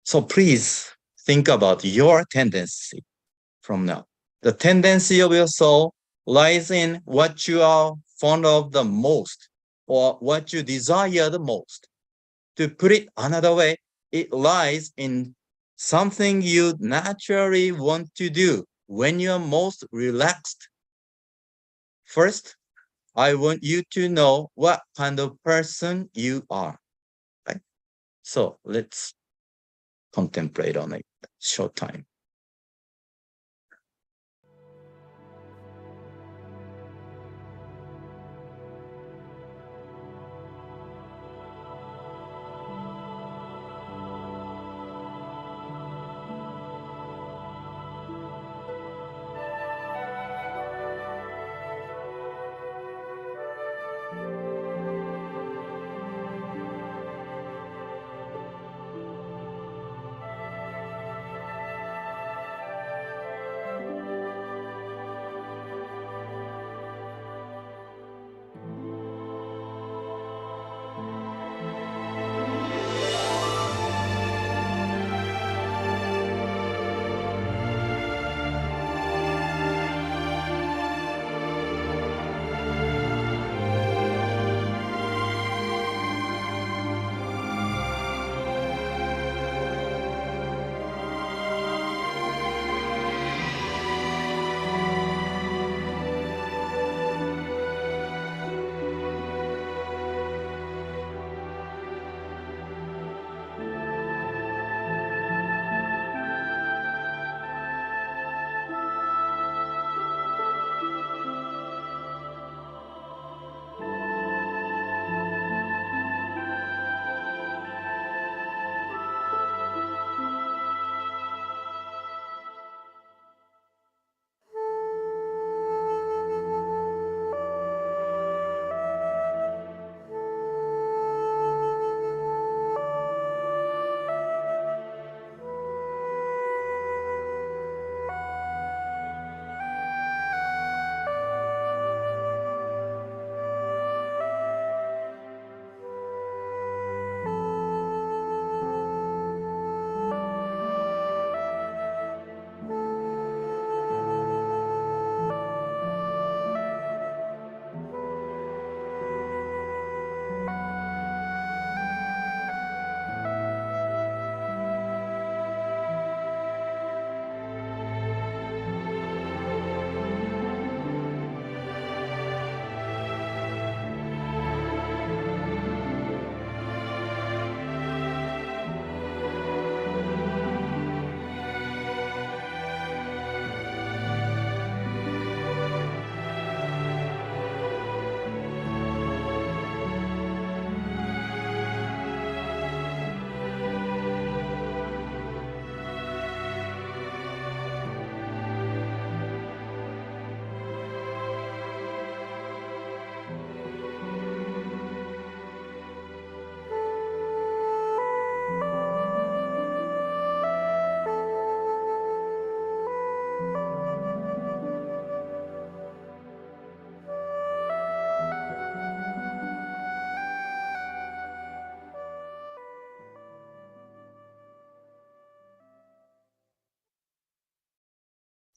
So please think about your tendency from now. The tendency of your soul lies in what you are fond of the most or what you desire the most. To put it another way, it lies in something you naturally want to do when you're most relaxed. First, I want you to know what kind of person you are. Right? So let's contemplate on it short time.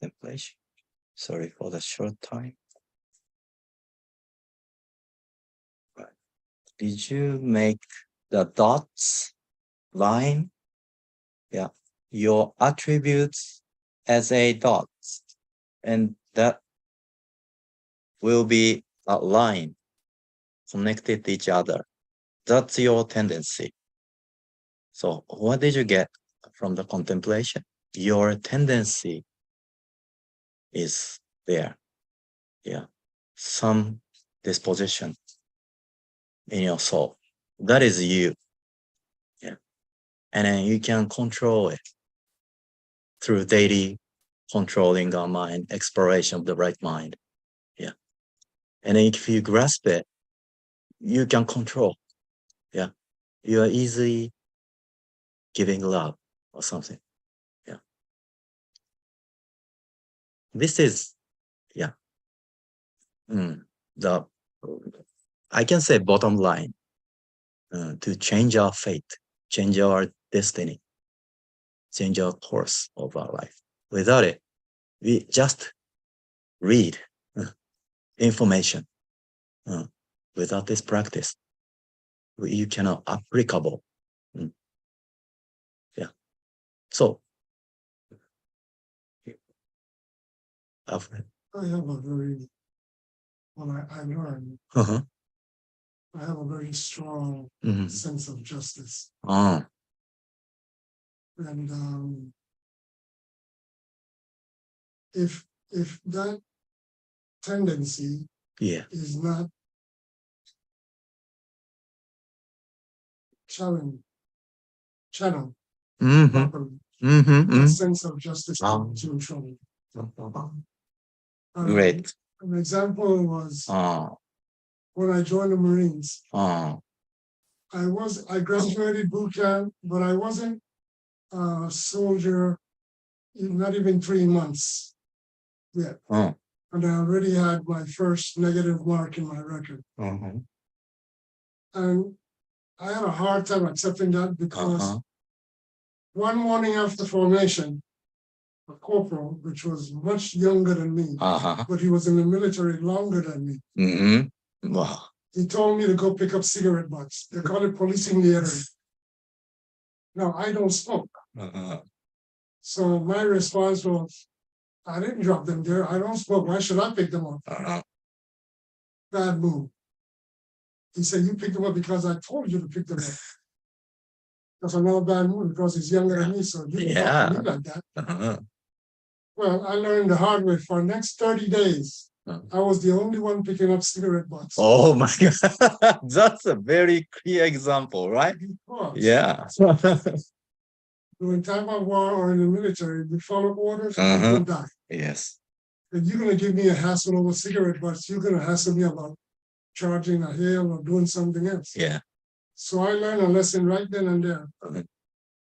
contemplation. Sorry for the short time. Right. Did you make the dots line? Yeah, your attributes as a dots, and that will be a line connected to each other. That's your tendency. So what did you get from the contemplation? Your tendency is there. Yeah. Some disposition in your soul. That is you. Yeah. And then you can control it through daily controlling our mind, exploration of the right mind. Yeah. And then if you grasp it, you can control. Yeah. You are easily giving love or something. Yeah. This is, yeah. I can say bottom line to change our fate, change our destiny, change our course of our life. Without it, we just read information. Without this practice, you cannot applicable. Yeah. So, Alfred. I have a very, when I learned, Uh-huh. I have a very strong sense of justice. And if that tendency is not channeled properly, that sense of justice comes in trouble. Great. An example was when I joined the Marines. I graduated boot camp, but I wasn't a soldier, not even 3 months yet. And I already had my first negative mark in my record. And I had a hard time accepting that because one morning after formation, a corporal, which was much younger than me, but he was in the military longer than me. Wow. He told me to go pick up cigarette butts. They call it policing the area. Now, I don't smoke. So my response was, I didn't drop them there. I don't smoke. Why should I pick them up? Bad move. He said, you picked them up because I told you to pick them up. That's another bad move because he's younger than me, so you can talk to me like that. Well, I learned the hard way. For the next 30 days, I was the only one picking up cigarette butts. Oh my God. That's a very clear example, right? Yeah. During time of war or in the military, we follow orders and people die. Yes. If you're going to give me a hassle over cigarette butts, you're going to hassle me about charging a hail or doing something else. Yeah. So I learned a lesson right then and there.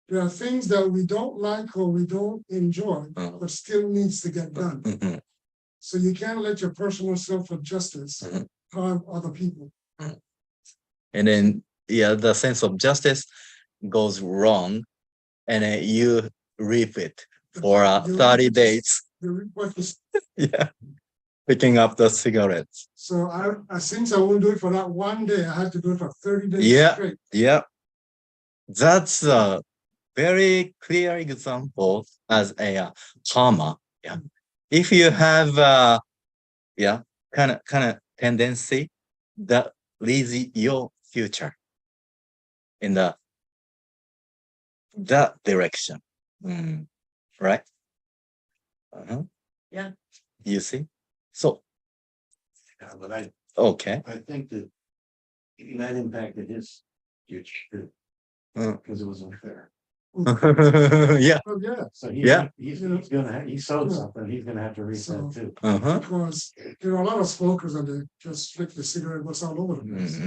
There are things that we don't like or we don't enjoy, but still needs to get done. So you can't let your personal self-justice harm other people. And then, the sense of justice goes wrong, and then you reap it for 30 days. Yeah, picking up the cigarettes. So since I wouldn't do it for that one day, I had to do it for 30 days straight. Yeah, that's a very clear example as a karma. Yeah, if you have kind of tendency that leads your future in that direction, right? Yeah. You see, so But I think that impacted his future too, because it was unfair. Yeah. So he's he sowed something. He's gonna have to reap that too. Because a lot of smokers and they just flick the cigarette butts all over the place.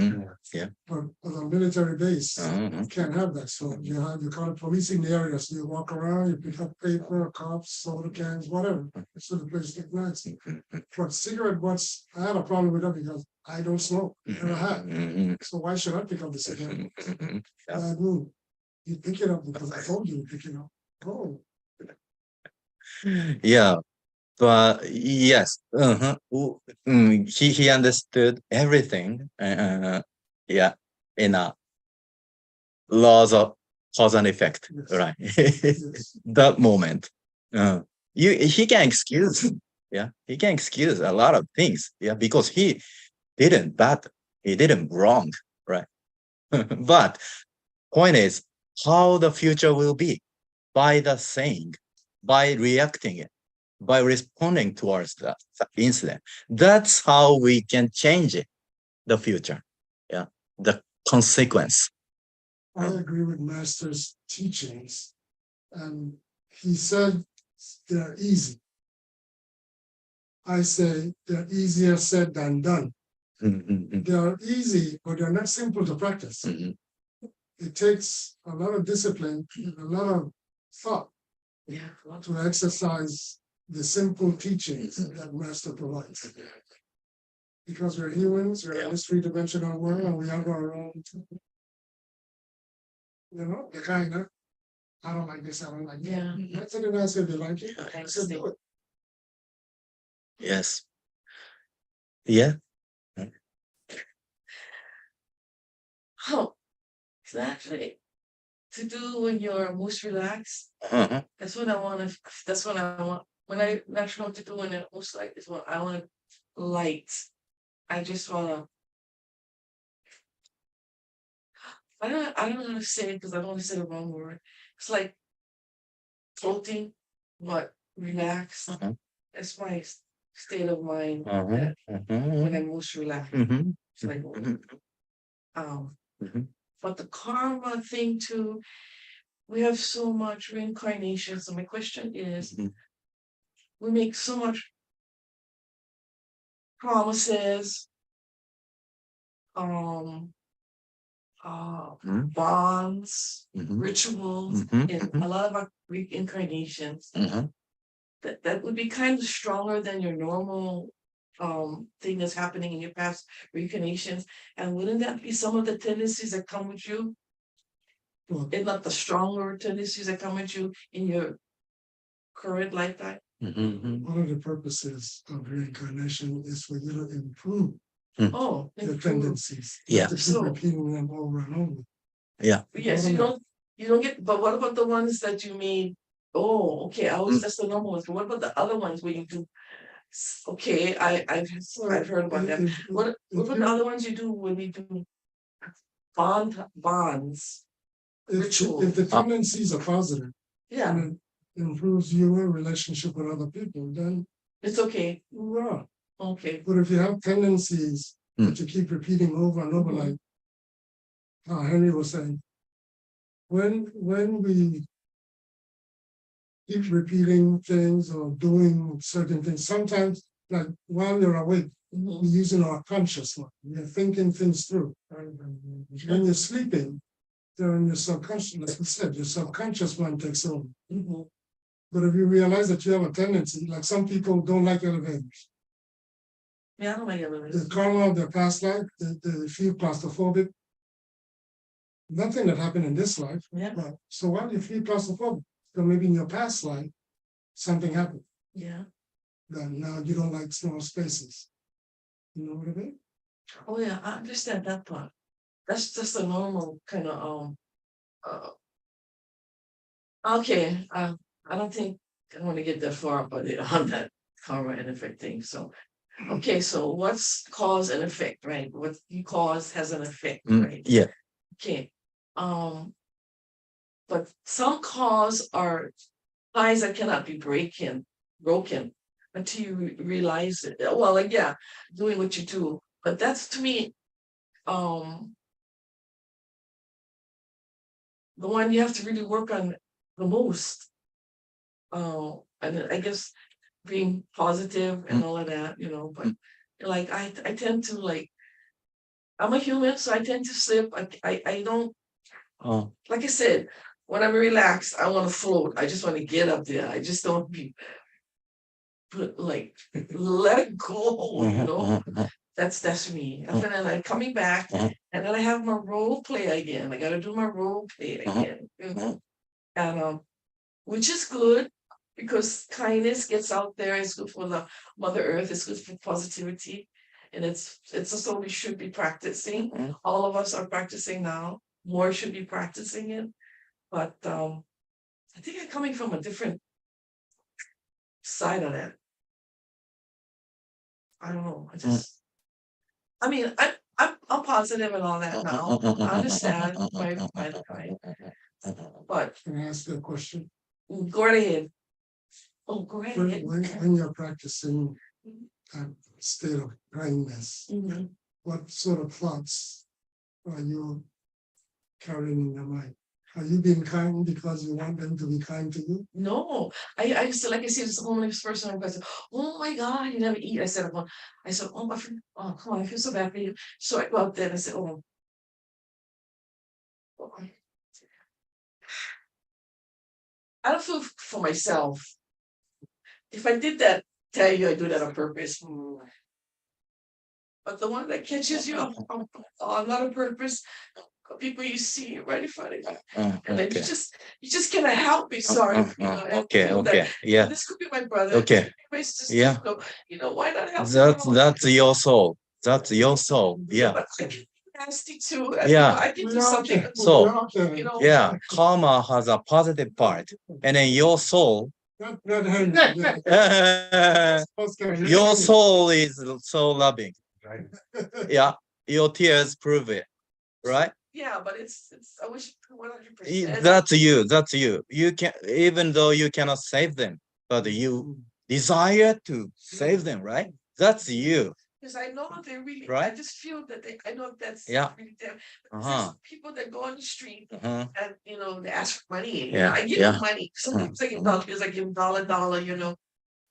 Yeah. But on a military base, you can't have that. So you call it policing the area. So you walk around, you pick up paper, cups, soda cans, whatever. So the place look nice. But cigarette butts, I had a problem with that because I don't smoke. Never had. So why should I pick up the cigarette butts? Bad move. You pick it up because I told you to pick it up. Oh. Yeah, But yes, he understood everything. Yeah, in a laws of cause and effect, Yes. right? Yes. That moment, he can excuse, yeah, he can excuse a lot of things, yeah, because he didn't bad, he didn't wrong, right? But point is how the future will be by the saying, by reacting it, by responding towards the incident. That's how we can change it, the future. Yeah, the consequence. I agree with Master's teachings, and he said they're easy. I say they're easier said than done. They are easy, but they're not simple to practice. It takes a lot of discipline and a lot of thought to exercise the simple teachings that Master provides. Because we're humans, we're in this three-dimensional world, and we have our own, the kind of, I don't like this, I don't like that. Yeah. That's what I said, they like it. I said, do it. Yes. Yeah. Oh, exactly. To do when you're most relaxed. Uh-huh. That's what I want to. That's what I want. When I not sure what to do when I'm most like this one. I want light. I just want to. I don't know how to say it because I don't want to say the wrong word. It's like floating, but relaxed. That's my state of mind when I'm most relaxed. It's like, but the karma thing too. We have so much reincarnation. So my question is, we make so much promises, bonds, rituals, in a lot of our reincarnations. That would be kind of stronger than your normal thing that's happening in your past reincarnations. And wouldn't that be some of the tendencies that come with you? It's not the stronger tendencies that come with you in your current lifetime. One of the purposes of reincarnation is for you to improve Oh, your tendencies. Yeah. To keep repeating them over and over. Yeah. Yes, you don't get, but what about the ones that you made? Oh, okay, that's the normal ones. But what about the other ones where you do? Okay, I've heard about them. What about the other ones you do when you do bonds? If the tendencies are positive, Yeah, and it improves your relationship with other people, then it's okay. hurrah. Okay. But if you have tendencies that you keep repeating over and over, like Henry was saying, when we keep repeating things or doing certain things, sometimes, like while you're awake, we're using our conscious mind. We're thinking things through. When you're sleeping, they're in your subconscious, like you said, your subconscious mind takes over. But if you realize that you have a tendency, like some people don't like elevators. Yeah, I don't like elevators. The karma of their past life, they feel claustrophobic. Nothing that happened in this life. Yeah. But so why do you feel claustrophobic? So maybe in your past life, something happened. Yeah. Then now you don't like small spaces. You know what I mean? Oh yeah, I understand that part. That's just a normal kind of okay. I don't think I want to get that far, but on that karma and effect thing. So okay, so what's cause and effect, right? What you cause has an effect, right? Yeah. Okay. But some cause are ties that cannot be broken until you realize it. Well, like doing what you do. But that's to me, the one you have to really work on the most. And I guess being positive and all of that, but like I tend to I'm a human, so I tend to slip. I don't like I said, when I'm relaxed, I want to float. I just want to get up there. I just don't let it go, That's me. And then I'm coming back, and then I have my role play again. I got to do my role play again, and which is good. because kindness gets out there. It's good for the Mother Earth. It's good for positivity, and it's something we should be practicing. All of us are practicing now. More should be practicing it, but I think I'm coming from a different side of that. I don't know. I mean, I'm positive and all that now. I understand my but Can I ask you a question? go right ahead. Oh, go right ahead. When you're practicing that state of kindness, Mhm. what sort of thoughts are you carrying in your mind? Are you being kind because you want them to be kind to you? No, I used to, like I said, this homeless person. I said, "Oh my God, you never eat." I said, "Oh, come on, I feel so bad for you." So I go out there and I said, "Oh, I don't feel for myself. If I did that, tell you I do that on purpose. But the one that catches you on not on purpose, people you see right in front of you, and then Okay. you just cannot help be sorry. Okay, okay, yeah. This could be my brother. Okay. My sister, Yeah. why not help? them out? That's your soul. That's your soul. Yeah. But I can be nasty too. Yeah. I can do something. So, You know, yeah, karma has a positive part, and then your soul, Not Henry. your soul is so loving. Yeah, your tears prove it, right? yeah, but it's I wish 100%. That's you. That's you. You can, even though you cannot save them, but you desire to save them, right? That's you. Because I know they really, I Right? just feel that I know that's Yeah. really them. Uh-huh. There's people that go on the street Uh-huh. and they ask for money. Yeah, I give yeah. them money. Sometimes I give dollars, because I give them dollar.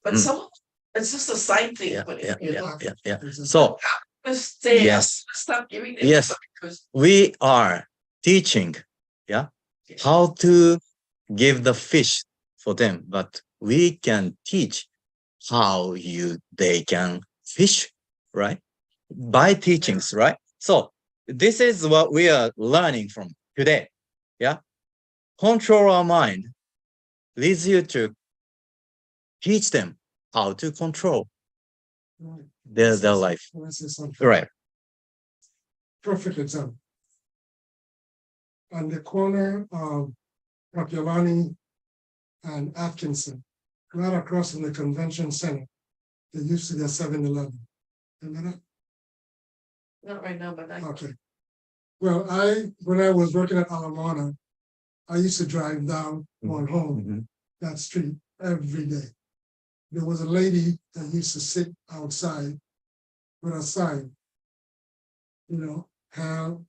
But some it's just a side thing. Yeah, But yeah, you yeah, know, yeah, yeah. So just say Yes. stop giving them Yes. because we are teaching, yeah, how to give the fish for them, but we can teach how they can fish, right? By teachings, right? So this is what we are learning from today. Yeah. Control our mind leads you to teach them how to control their life. Can I say something? Right. Perfect example. On the corner of Kapiolani and Atkinson, right across from the convention center, there used to be a 7-Eleven. Remember that? not right now, but Okay. Well, when I was working at Alamana, I used to drive down going home that street every day. There was a lady that used to sit outside with a sign, help,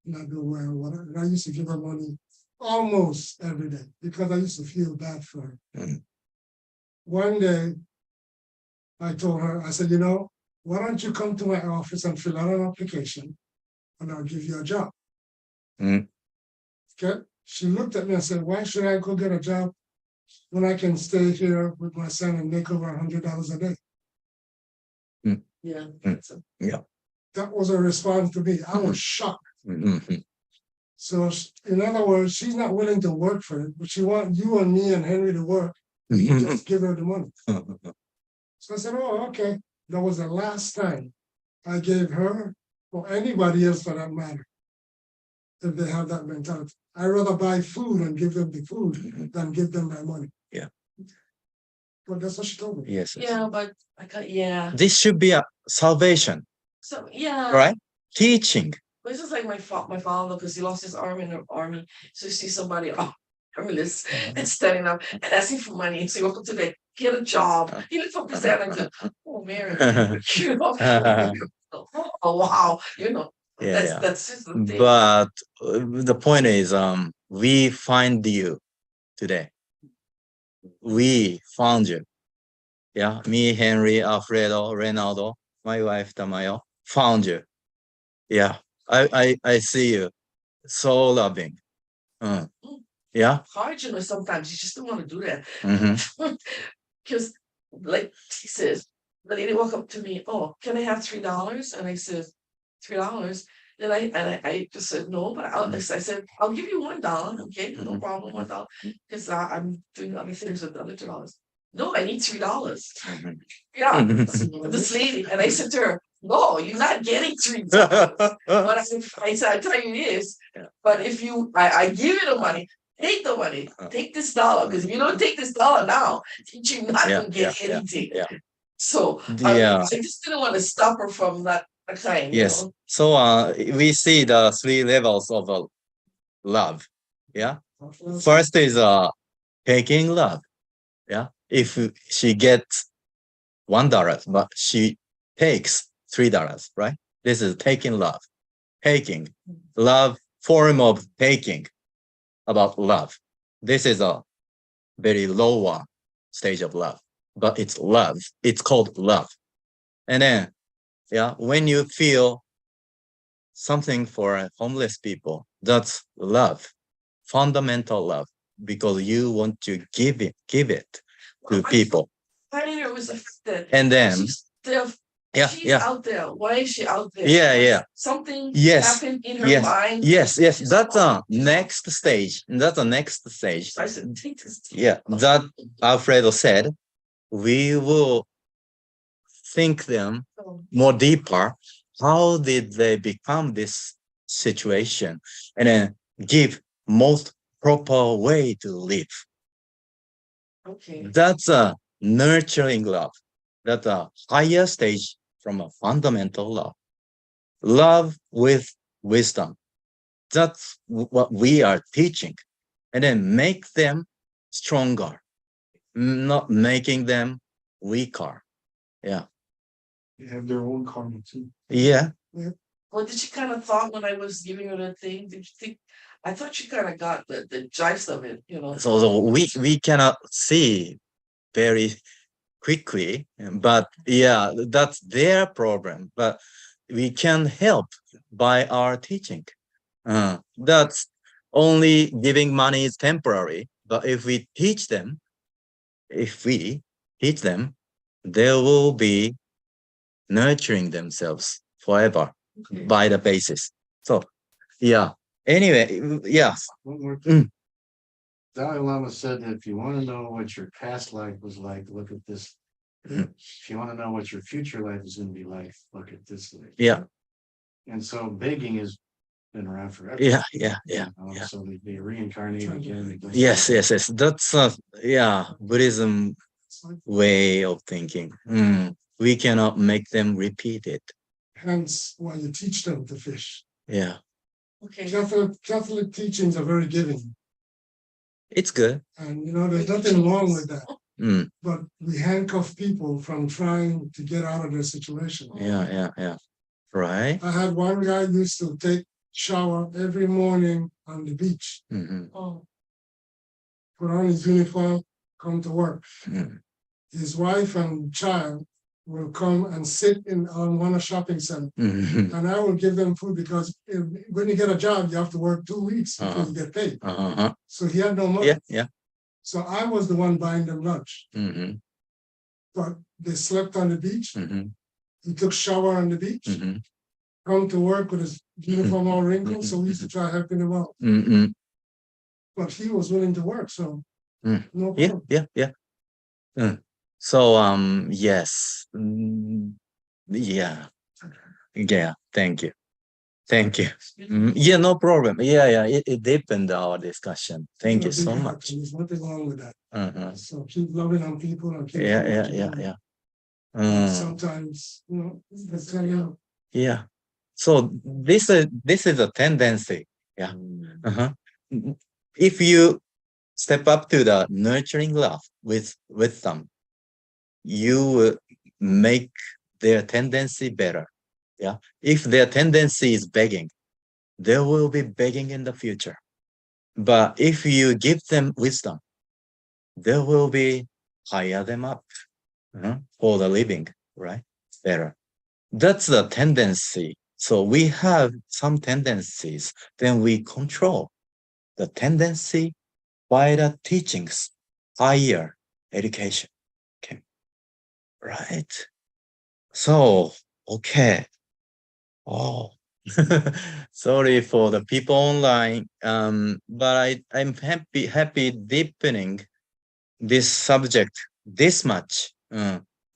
not do well, whatever. And I used to give her money almost every day because I used to feel bad for her. One day, I told her, I said, why don't you come to my office and fill out an application and I'll give you a job. Okay. She looked at me and said, why should I go get a job when I can stay here with my son and make over $100 a day? yeah. Yeah. That was a response to me. I was shocked. So in other words, she's not willing to work for it, but she wants you and me and Henry to work. Just give her the money. So I said, oh, okay. That was the last time I gave her or anybody else for that matter, if they have that mentality. I'd rather buy food and give them the food than give them my money. Yeah. But that's what she told me. Yes. Yeah, but This should be a salvation. So yeah. Right? Teaching. But it's just like my father, because he lost his arm in the army. So you see somebody homeless and standing up and asking for money and say, welcome to the get a job. He lifts up his hand and goes, oh Mary, oh wow, that's just the thing. But the point is, we find you today. We found you. Yeah, me, Henry, Alfredo, Reynaldo, my wife Tamayo found you. Yeah, I see you. So loving. Yeah. Hard, sometimes you just don't want to do that. Because like he says, the lady walked up to me, oh, can I have $3? And I said, $3? I just said no, but I said I'll give you $1, okay, no problem, $1, because I'm doing other things with the other $2. No, I need $3. Yeah, this lady, and I said to her, no, you're not getting $3. But I said, I tell you this, but if I give you the money, take the money, take this $1, because if you don't take this $1 now, you're not gonna get anything. So I just didn't want to stop her from that kind. Yes. So we see the 3 levels of love. Yeah. First is taking love. Yeah. If she gets $1, but she takes $3, right? This is taking love. Taking love, form of taking about love. This is a very lower stage of love, but it's love. It's called love. And then, when you feel something for homeless people, that's love, fundamental love, because you want to give it to people. It was affected. And then, she's out there. Why is she out there? Something happened in her mind. Yes. That's a next stage. That's a next stage. I said, take this. That Alfredo said, we will think them more deeper. How did they become this situation? And then give most proper way to live. Okay. That's a nurturing love. That's a higher stage from a fundamental love. Love with wisdom. That's what we are teaching. And then make them stronger, not making them weaker. Yeah. They have their own karma too. Yeah. Well, did she kind of thought when I was giving her the thing? Did you think? I thought she kind of got the gist of it, So we cannot see very quickly, but that's their problem. But we can help by our teaching. That's only giving money is temporary, but if we teach them, they will be nurturing themselves forever by the basis. So anyway, One more thing. Dalai Lama said that if you want to know what your past life was like, look at this. If you want to know what your future life is going to be like, look at this life. Yeah. And so begging has been around forever. Yeah. So they reincarnate again. Yes. That's Buddhism way of thinking. We cannot make them repeat it. Hence why you teach them to fish. Yeah. Okay. Catholic teachings are very giving. It's good. And there's nothing wrong with that. But we handcuff people from trying to get out of their situation. Yeah. Right. I had one guy used to take shower every morning on the beach. Put on his uniform, come to work. His wife and child will come and sit on one of shopping center, and I will give them food because when you get a job, you have to work 2 weeks before you get paid. So he had no money. Yeah. So I was the one buying them lunch. But they slept on the beach. He took shower on the beach. Come to work with his uniform all wrinkled. So we used to try helping him out. But he was willing to work, so no problem. Yeah. So yes. Yeah. Thank you. Yeah, no problem. It deepened our discussion. Thank you so much. There's nothing wrong with that. So keep loving on people and keep Yeah. Sometimes that's kind of Yeah. So this is a tendency. Yeah. If you step up to the nurturing love with them, you will make their tendency better. Yeah. If their tendency is begging, they will be begging in the future. But if you give them wisdom, they will be hire them up for the living, right? Better. That's the tendency. So we have some tendencies, then we control the tendency by the teachings, higher education. Okay. Right. So, okay. Oh, Sorry for the people online, but I'm happy deepening this subject this much.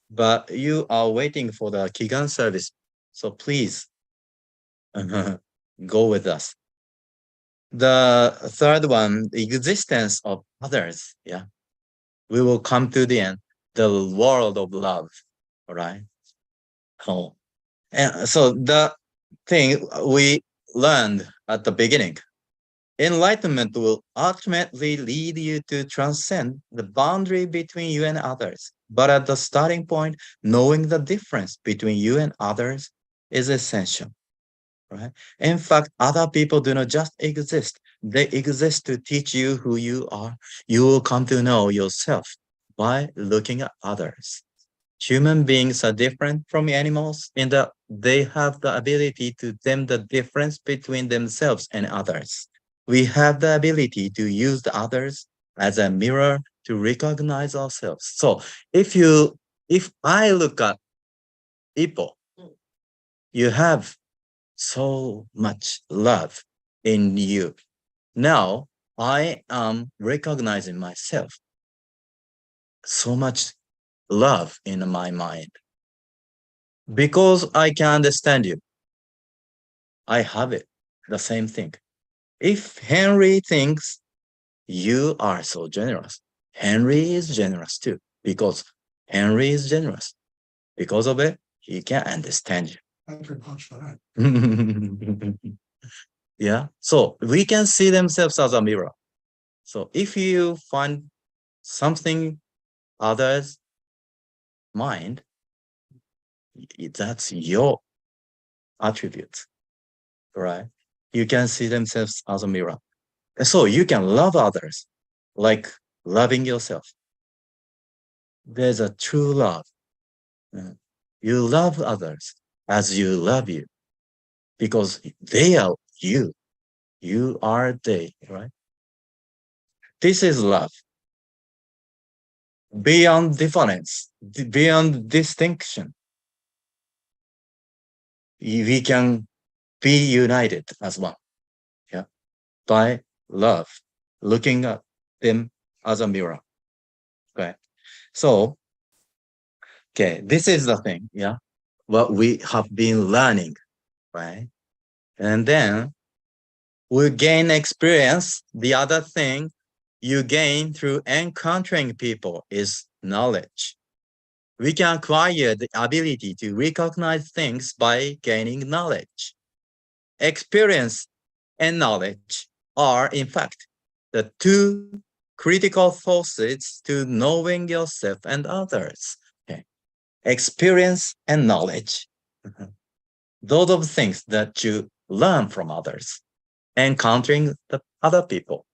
But you are waiting for the Kigan service, so please go with us. The third one, the existence of others. Yeah, we will come to the end. The world of love. All right. Oh, and so the thing we learned at the beginning, enlightenment will ultimately lead you to transcend the boundary between you and others. But at the starting point, knowing the difference between you and others is essential, right? In fact, other people do not just exist. They exist to teach you who you are. You will come to know yourself by looking at others. Human beings are different from animals in that they have the ability to tell the difference between themselves and others. We have the ability to use the others as a mirror to recognize ourselves. So if I look at people, you have so much love in you. Now I am recognizing myself. So much love in my mind. Because I can understand you, I have it. The same thing. If Henry thinks you are so generous, Henry is generous too. Because Henry is generous. Because of it, he can understand you. I can vouch for that. Yeah. So we can see themselves as a mirror. So if you find something others mind, that's your attribute, right? You can see themselves as a mirror. So you can love others like loving yourself. There's a true love. You love others as you love you because they are you. You are they, right? This is love. Beyond difference, beyond distinction, we can be united as one. Yeah. By love, looking at them as a mirror. Okay. So, okay, this is the thing, yeah, what we have been learning, right? And then we gain experience. The other thing you gain through encountering people is knowledge. We can acquire the ability to recognize things by gaining knowledge. Experience and knowledge are, in fact, the two critical forces to knowing yourself and others. Okay. Experience and knowledge. Those are the things that you learn from others, encountering the other people.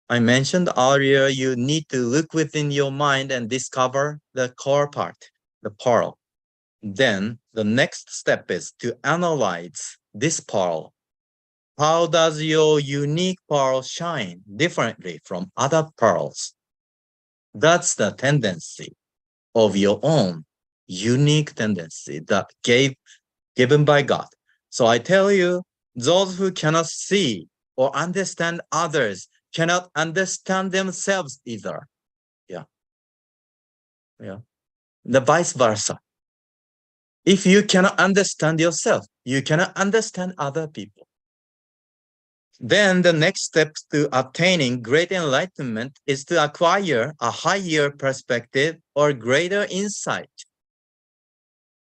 I mentioned earlier, you need to look within your mind and discover the core part, the pearl. Then the next step is to analyze this pearl. How does your unique pearl shine differently from other pearls? That's the tendency of your own unique tendency that given by God. So I tell you, those who cannot see or understand others cannot understand themselves either. Yeah. Yeah. The vice versa. If you cannot understand yourself, you cannot understand other people. Then the next step to attaining great enlightenment is to acquire a higher perspective or greater insight.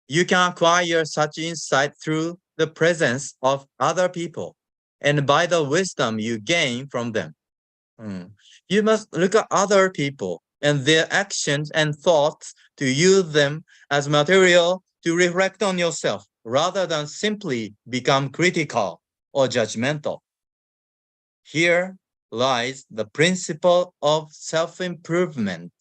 You can acquire such insight through the presence of other people and by the wisdom you gain from them. You must look at other people and their actions and thoughts to use them as material to reflect on yourself rather than simply become critical or judgmental. Here lies the principle of self-improvement.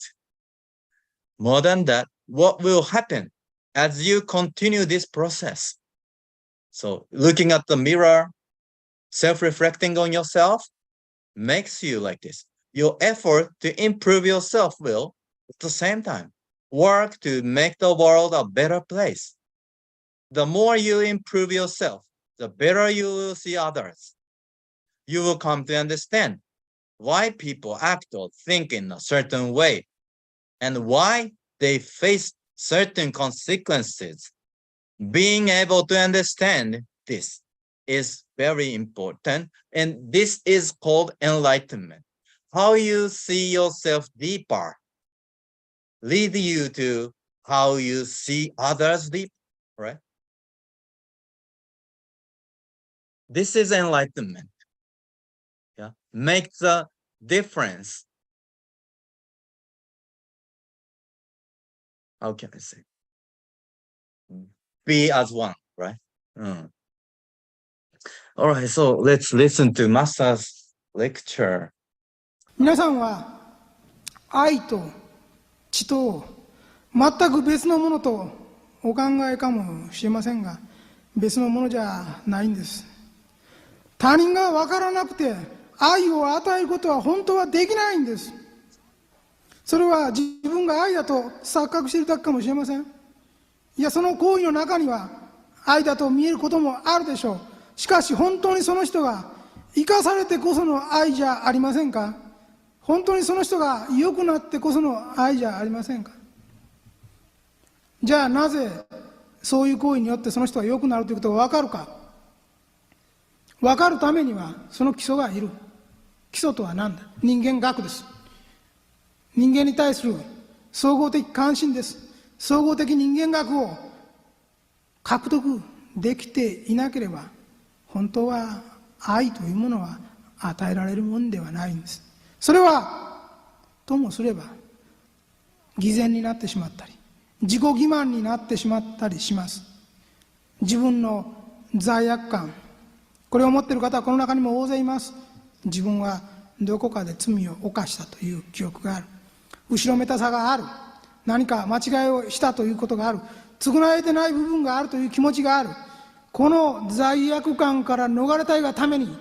More than that, what will happen as you continue this process? So looking at the mirror, self-reflecting on yourself makes you like this. Your effort to improve yourself will, at the same time, work to make the world a better place. The more you improve yourself, the better you see others, you will come to understand why people act or think in a certain way and why they face certain consequences. Being able to understand this is very important, and this is called enlightenment. How you see yourself deeper lead you to how you see others deep, right? This is enlightenment. Yeah, make the difference. How can I say? Be as one, right? All right, so let's listen to Master's lecture. 皆さんは愛と知と全く別のものとお考えかもしれませんが、別のものじゃないんです。他人が分からなくて愛を与えることは本当はできないんです。それは自分が愛だと錯覚しているだけかもしれません。いや、その行為の中には愛だと見えることもあるでしょう。しかし本当にその人が生かされてこその愛じゃありませんか？本当にその人が良くなってこその愛じゃありませんか？じゃあなぜそういう行為によってその人が良くなるということが分かるか？分かるためにはその基礎がいる。基礎とは何だ？人間学です。人間に対する総合的関心です。総合的人間学を獲得できていなければ、本当は愛というものは与えられるものではないんです。それはともすれば偽善になってしまったり、自己欺瞞になってしまったりします。自分の罪悪感、これを持っている方はこの中にも大勢います。自分はどこかで罪を犯したという記憶がある。後ろめたさがある。何か間違いをしたということがある。償えてない部分があるという気持ちがある。この罪悪感から逃れたいがために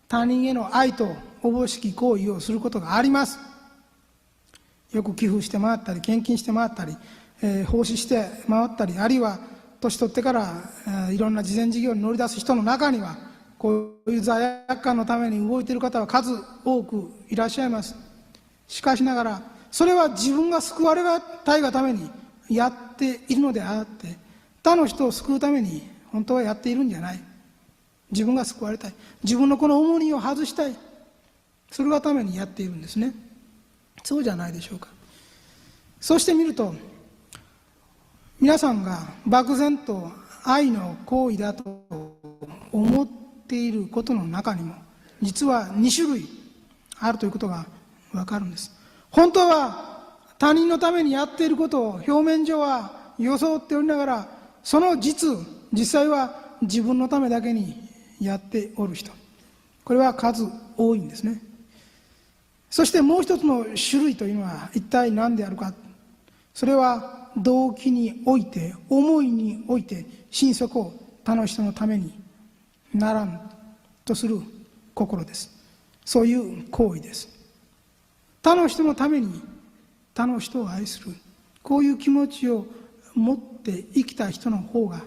他人への愛とおぼしき行為をすることがあります。よく寄付して回ったり、献金して回ったり、奉仕して回ったり、あるいは年取ってからいろんな慈善事業に乗り出す人の中には、こういう罪悪感のために動いている方は数多くいらっしゃいます。しかしながら、それは自分が救われたいがためにやっているのであって、他の人を救うために本当はやっているんじゃない。自分が救われたい。自分のこの重荷を外したい。それがためにやっているんですね。そうじゃないでしょうか。そうしてみると、皆さんが漠然と愛の行為だと思っていることの中にも、実は2種類あるということがわかるんです。本当は他人のためにやっていることを表面上は装っておりながら、その実際は自分のためだけにやっておる人、これは数多いんですね。そしてもう一つの種類というのは一体何であるか。それは動機において、思いにおいて、心底他の人のためにならんとする心です。そういう行為です。他の人のために他の人を愛する、こういう気持ちを持って生きた人の方が、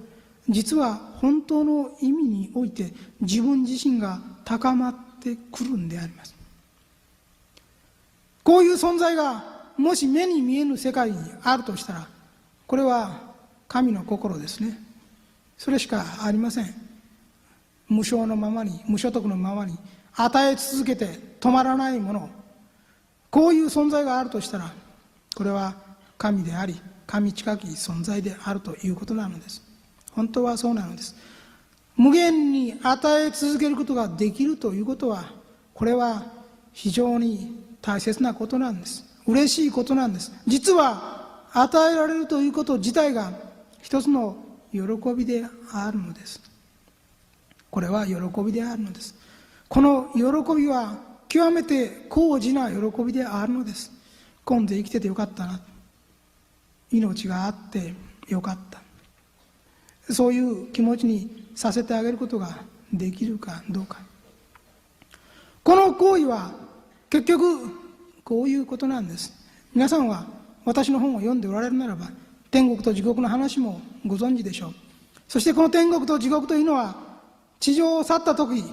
実は本当の意味において自分自身が高まってくるんであります。こういう存在がもし目に見えぬ世界にあるとしたら、これは神の心ですね。それしかありません。無償のままに、無所得のままに与え続けて止まらないもの、こういう存在があるとしたら、これは神であり、神近き存在であるということなのです。本当はそうなのです。無限に与え続けることができるということは、これは非常に大切なことなんです。嬉しいことなんです。実は与えられるということ自体が一つの喜びであるのです。これは喜びであるのです。この喜びは極めて高次な喜びであるのです。今度生きててよかったな。命があってよかった。そういう気持ちにさせてあげることができるかどうか。この行為は結局こういうことなんです。皆さんは私の本を読んでおられるならば、天国と地獄の話もご存知でしょう。そしてこの天国と地獄というのは、地上を去った時、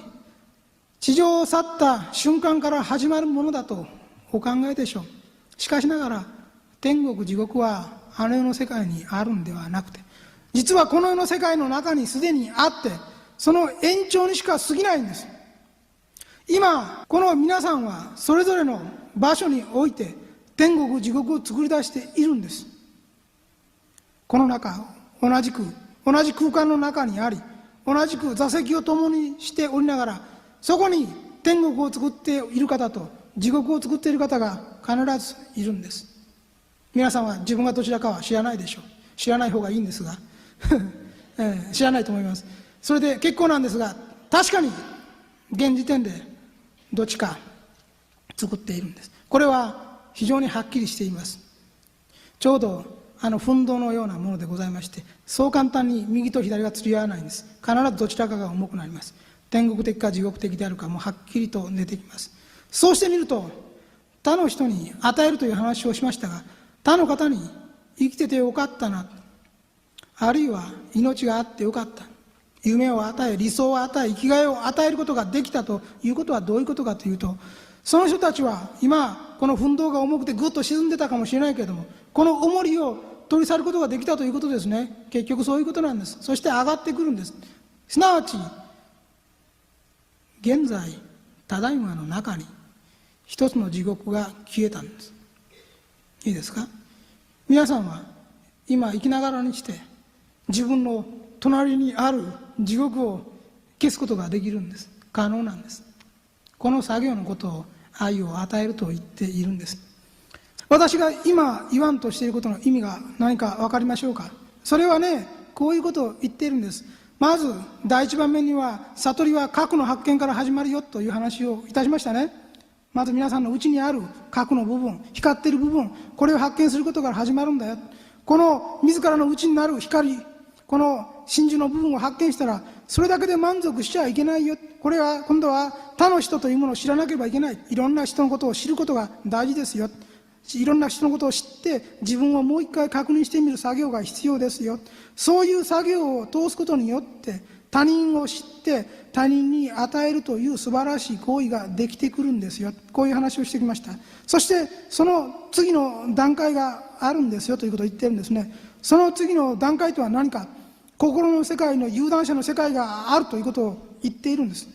地上を去った瞬間から始まるものだとお考えでしょう。しかしながら、天国、地獄はあの世の世界にあるんではなくて、実はこの世の世界の中にすでにあって、その延長にしか過ぎないんです。今、この皆さんはそれぞれの場所において天国、地獄を作り出しているんです。この中、同じ空間の中にあり、同じく座席を共にしておりながら、そこに天国を作っている方と地獄を作っている方が必ずいるんです。皆さんは自分がどちらかは知らないでしょう。知らない方がいいんですが、知らないと思います。それで結構なんですが、確かに現時点でどっちか作っているんです。これは非常にはっきりしています。ちょうど奮闘のようなものでございまして、そう簡単に右と左が釣り合わないんです。必ずどちらかが重くなります。天国的か地獄的であるかもはっきりと出てきます。そうしてみると、他の人に与えるという話をしましたが、他の方に生きててよかったな、あるいは命があってよかった、夢を与え、理想を与え、生きがいを与えることができたということはどういうことかというと、その人たちは今この奮闘が重くてぐっと沈んでたかもしれないけれども、この重りを取り去ることができたということですね。結局そういうことなんです。そして上がってくるんです。すなわち現在ただいまの中に一つの地獄が消えたんです。いいですか。皆さんは今生きながらにして自分の隣にある地獄を消すことができるんです。可能なんです。この作業のことを愛を与えると言っているんです。私が今言わんとしていることの意味が何か分かりましょうか。それはね、こういうことを言っているんです。まず第一番目には、悟りは核の発見から始まるよという話をいたしましたね。まず皆さんの内にある核の部分、光っている部分、これを発見することから始まるんだよ。この自らの内になる光、この真珠の部分を発見したら、それだけで満足しちゃいけないよ。これは今度は他の人というものを知らなければいけない。いろんな人のことを知ることが大事ですよ。いろんな人のことを知って自分をもう一回確認してみる作業が必要ですよ。そういう作業を通すことによって他人を知って他人に与えるという素晴らしい行為ができてくるんですよ。こういう話をしてきました。そしてその次の段階があるんですよということを言ってるんですね。その次の段階とは何か、心の世界の有段者の世界があるということを言っているんです。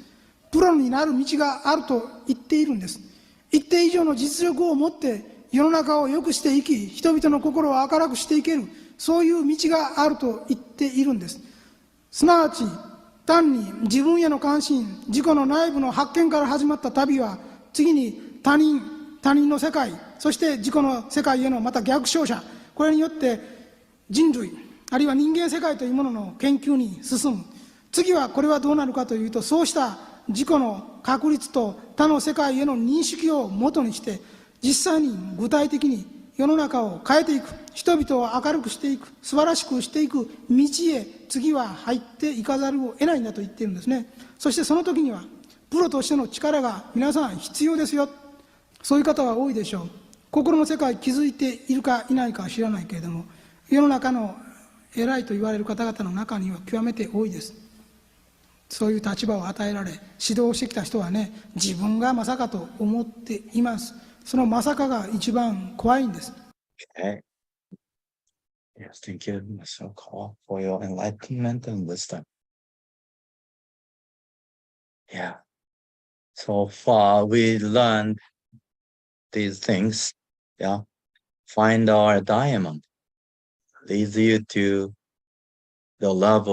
プロになる道があると言っているんです。一定以上の実力を持って世の中を良くしていき、人々の心を明るくしていける、そういう道があると言っているんです。すなわち単に自分への関心、自己の内部の発見から始まった旅は、次に他人の世界、そして自己の世界へのまた逆照射、これによって人類あるいは人間世界というものの研究に進む。次はこれはどうなるかというと、そうした自己の確率と他の世界への認識をもとにして、実際に具体的に世の中を変えていく、人々を明るくしていく、素晴らしくしていく道へ次は入っていかざるを得ないんだと言っているんですね。そしてその時にはプロとしての力が皆さん必要ですよ。そういう方は多いでしょう。心の世界気づいているかいないかは知らないけれども、世の中の偉いと言われる方々の中には極めて多いです。そういう立場を与えられ指導してきた人はね、自分がまさかと思っています。そのまさかが一番怖いんです。Okay. Yes, thank you, Mr. Okawa, for your enlightenment and wisdom. Yeah. So far, we learned these things. Yeah. Find our diamond leads you to the love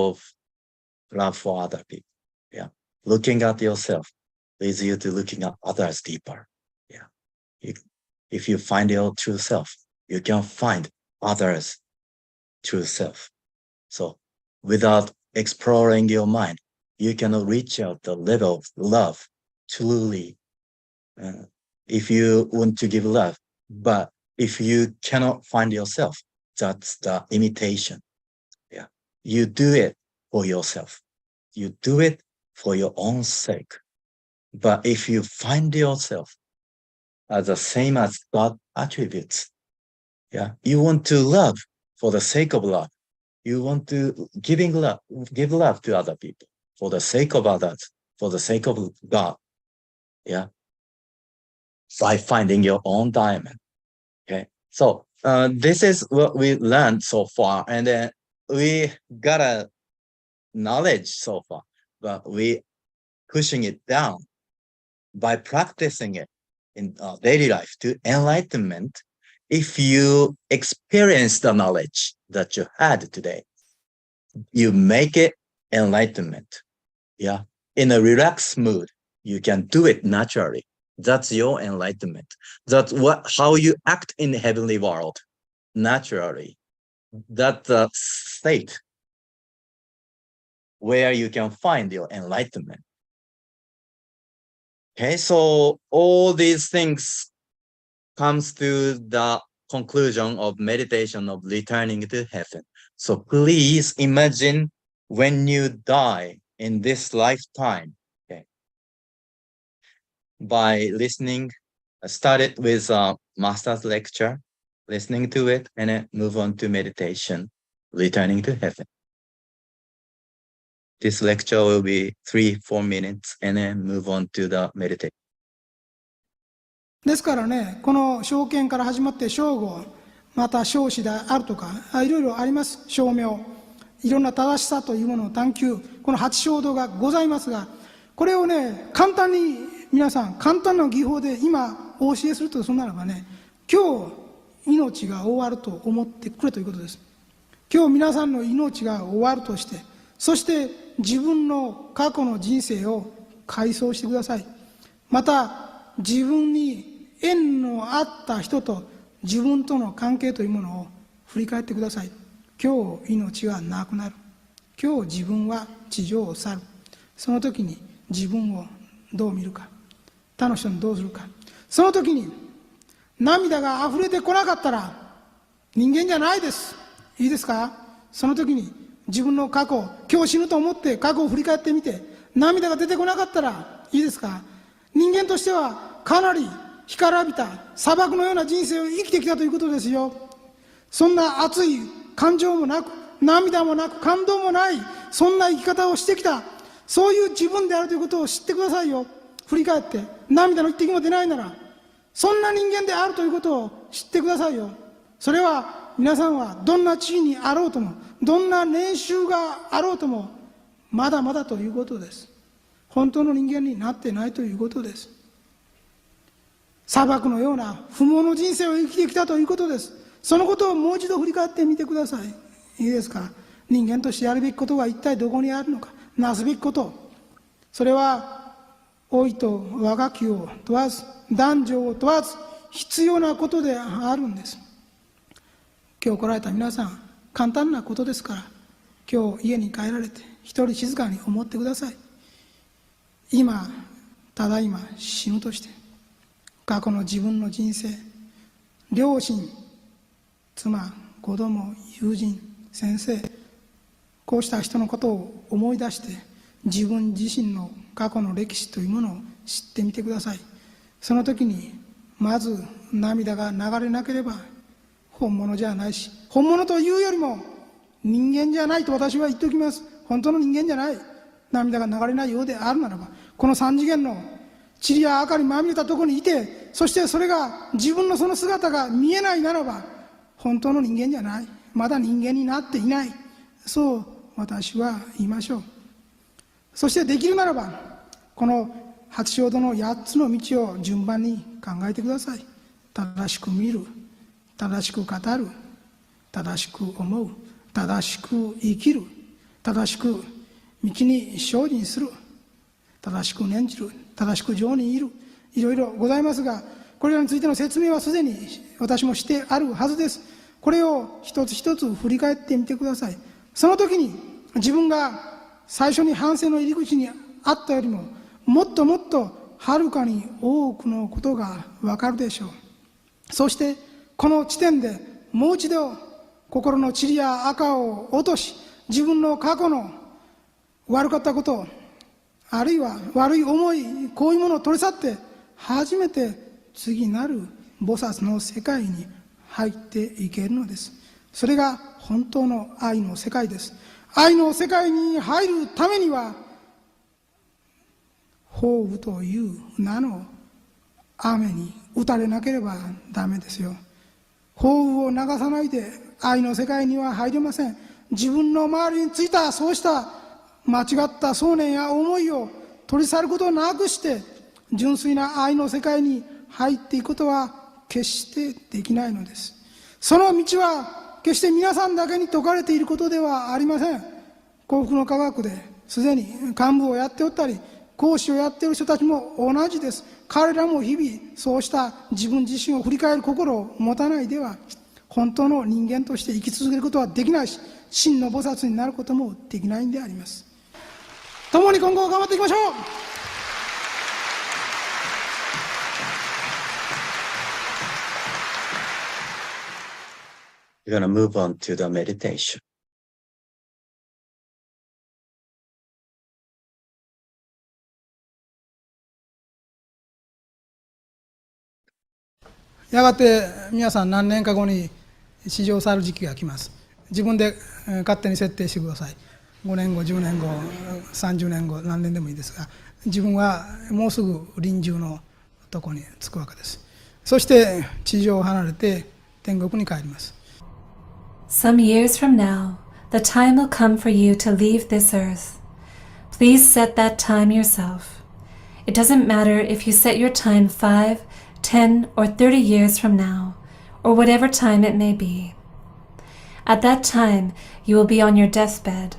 for other people. Yeah. Looking at yourself leads you to looking at others deeper. Yeah. If you find your true self, you can find others' true self. So without exploring your mind, you cannot reach out the level of love truly. If you want to give love, but if you cannot find yourself, that's the imitation. Yeah. You do it for yourself. You do it for your own sake. But if you find yourself as the same as God attributes, yeah, you want to love for the sake of love. You want to give love to other people. for the sake of others, for the sake of God. Yeah. By finding your own diamond. Okay. So this is what we learned so far. And then we got a knowledge so far, but we pushing it down by practicing it in daily life to enlightenment. If you experience the knowledge that you had today, you make it enlightenment. Yeah. In a relaxed mood, you can do it naturally. That's your enlightenment. That's how you act in the heavenly world naturally. That's the state where you can find your enlightenment. Okay, so all these things comes to the conclusion of meditation of returning to heaven. So please imagine when you die in this lifetime, okay, by listening, started with a master's lecture, listening to it, and then move on to meditation, returning to heaven. This lecture will be 3-4 minutes, and then move on to the meditation. ですからね、この証券から始まって正語、また証子であるとか、いろいろあります。証明、いろんな正しさというものの探求、この八正道がございますが、これをね、簡単に皆さん、簡単な技法で今お教えするとするならばね、今日命が終わると思ってくれということです。今日皆さんの命が終わるとして、そして自分の過去の人生を回想してください。また自分に縁のあった人と自分との関係というものを振り返ってください。今日命がなくなる。今日自分は地上を去る。その時に自分をどう見るか、他の人にどうするか。その時に涙が溢れてこなかったら人間じゃないです。いいですか？その時に自分の過去、今日死ぬと思って過去を振り返ってみて、涙が出てこなかったらいいですか？人間としてはかなり干からびた砂漠のような人生を生きてきたということですよ。そんな熱い感情もなく、涙もなく、感動もない、そんな生き方をしてきた、そういう自分であるということを知ってくださいよ。振り返って涙の一滴も出ないなら、そんな人間であるということを知ってくださいよ。それは皆さんはどんな地位にあろうとも、どんな年収があろうとも、まだまだということです。本当の人間になってないということです。砂漠のような不毛の人生を生きてきたということです。そのことをもう一度振り返ってみてください。いいですか？人間としてやるべきことは一体どこにあるのか、なすべきこと。それは老いと若きを問わず、男女を問わず、必要なことであるんです。今日来られた皆さん、簡単なことですから、今日家に帰られて一人静かに思ってください。今、ただいま死ぬとして、過去の自分の人生、両親、妻、子供、友人、先生、こうした人のことを思い出して、自分自身の過去の歴史というものを知ってみてください。その時にまず涙が流れなければ本物じゃないし、本物というよりも人間じゃないと私は言っておきます。本当の人間じゃない。涙が流れないようであるならば、この三次元の塵や赤にまみれたところにいて、そしてそれが自分のその姿が見えないならば、本当の人間じゃない。まだ人間になっていない。そう私は言いましょう。そしてできるならば、この八正道の8つの道を順番に考えてください。正しく見る、正しく語る、正しく思う、正しく生きる、正しく道に精進する、正しく念じる、正しく情にいる、いろいろございますが、これらについての説明はすでに私もしてあるはずです。これを一つ一つ振り返ってみてください。その時に自分が最初に反省の入り口にあったよりももっともっとはるかに多くのことがわかるでしょう。そしてこの地点でもう一度心の塵や赤を落とし、自分の過去の悪かったこと、あるいは悪い思い、こういうものを取り去って初めて次なる菩薩の世界に入っていけるのです。それが本当の愛の世界です。愛の世界に入るためには法雨という名の雨に打たれなければダメですよ。法雨を流さないで愛の世界には入れません。自分の周りについたそうした間違った想念や思いを取り去ることをなくして純粋な愛の世界に入っていくことは決してできないのです。その道は決して皆さんだけに説かれていることではありません。幸福の科学ですでに幹部をやっておったり講師をやっている人たちも同じです。彼らも日々そうした自分自身を振り返る心を持たないでは本当の人間として生き続けることはできないし、真の菩薩になることもできないんであります。共に今後頑張っていきましょう。We're going to move on to the meditation. やがて皆さん何年か後に史上去る時期が来ます。自分で勝手に設定してください。5年後、10年後、30年後、何年でもいいですが、自分はもうすぐ臨終のとこに着くわけです。そして地上を離れて天国に帰ります。Some years from now, the time will come for you to leave this earth. Please set that time yourself. It doesn't matter if you set your time 5, 10, or 30 years from now, or whatever time it may be. At that time, you will be on your deathbed,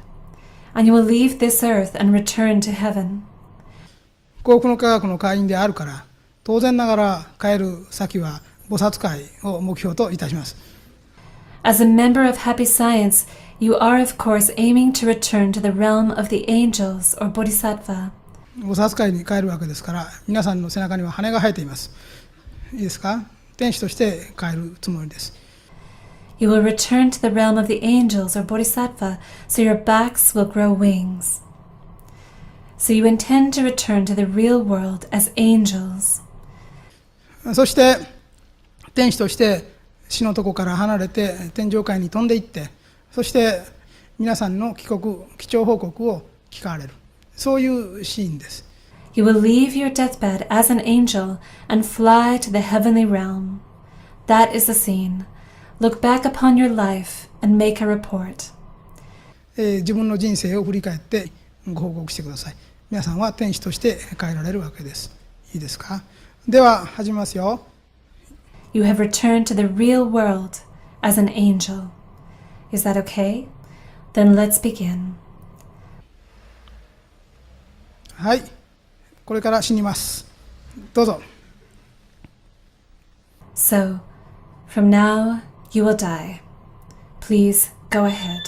and you will leave this earth and return to heaven. 幸福の科学の会員であるから、当然ながら帰る先は菩薩会を目標といたします。As a member of Happy Science, you are of course aiming to return to the realm of the angels or bodhisattva. 菩薩会に帰るわけですから、皆さんの背中には羽が生えています。いいですか？天使として帰るつもりです。You will return to the realm of the angels or bodhisattva, so your backs will grow wings. So you intend to return to the real world as angels. そして天使として死のとこから離れて天上界に飛んでいって、そして皆さんの帰国帰徴報告を聞かれる、そういうシーンです。You will leave your deathbed as an angel and fly to the heavenly realm. That is the scene. Look back upon your life and make a report. 自分の人生を振り返ってご報告してください。皆さんは天使として帰られるわけです。いいですか？では始めますよ。You have returned to the real world as an angel. Is that okay? Then let's begin. はい、これから死にます。どうぞ。So, from now, you will die. Please go ahead.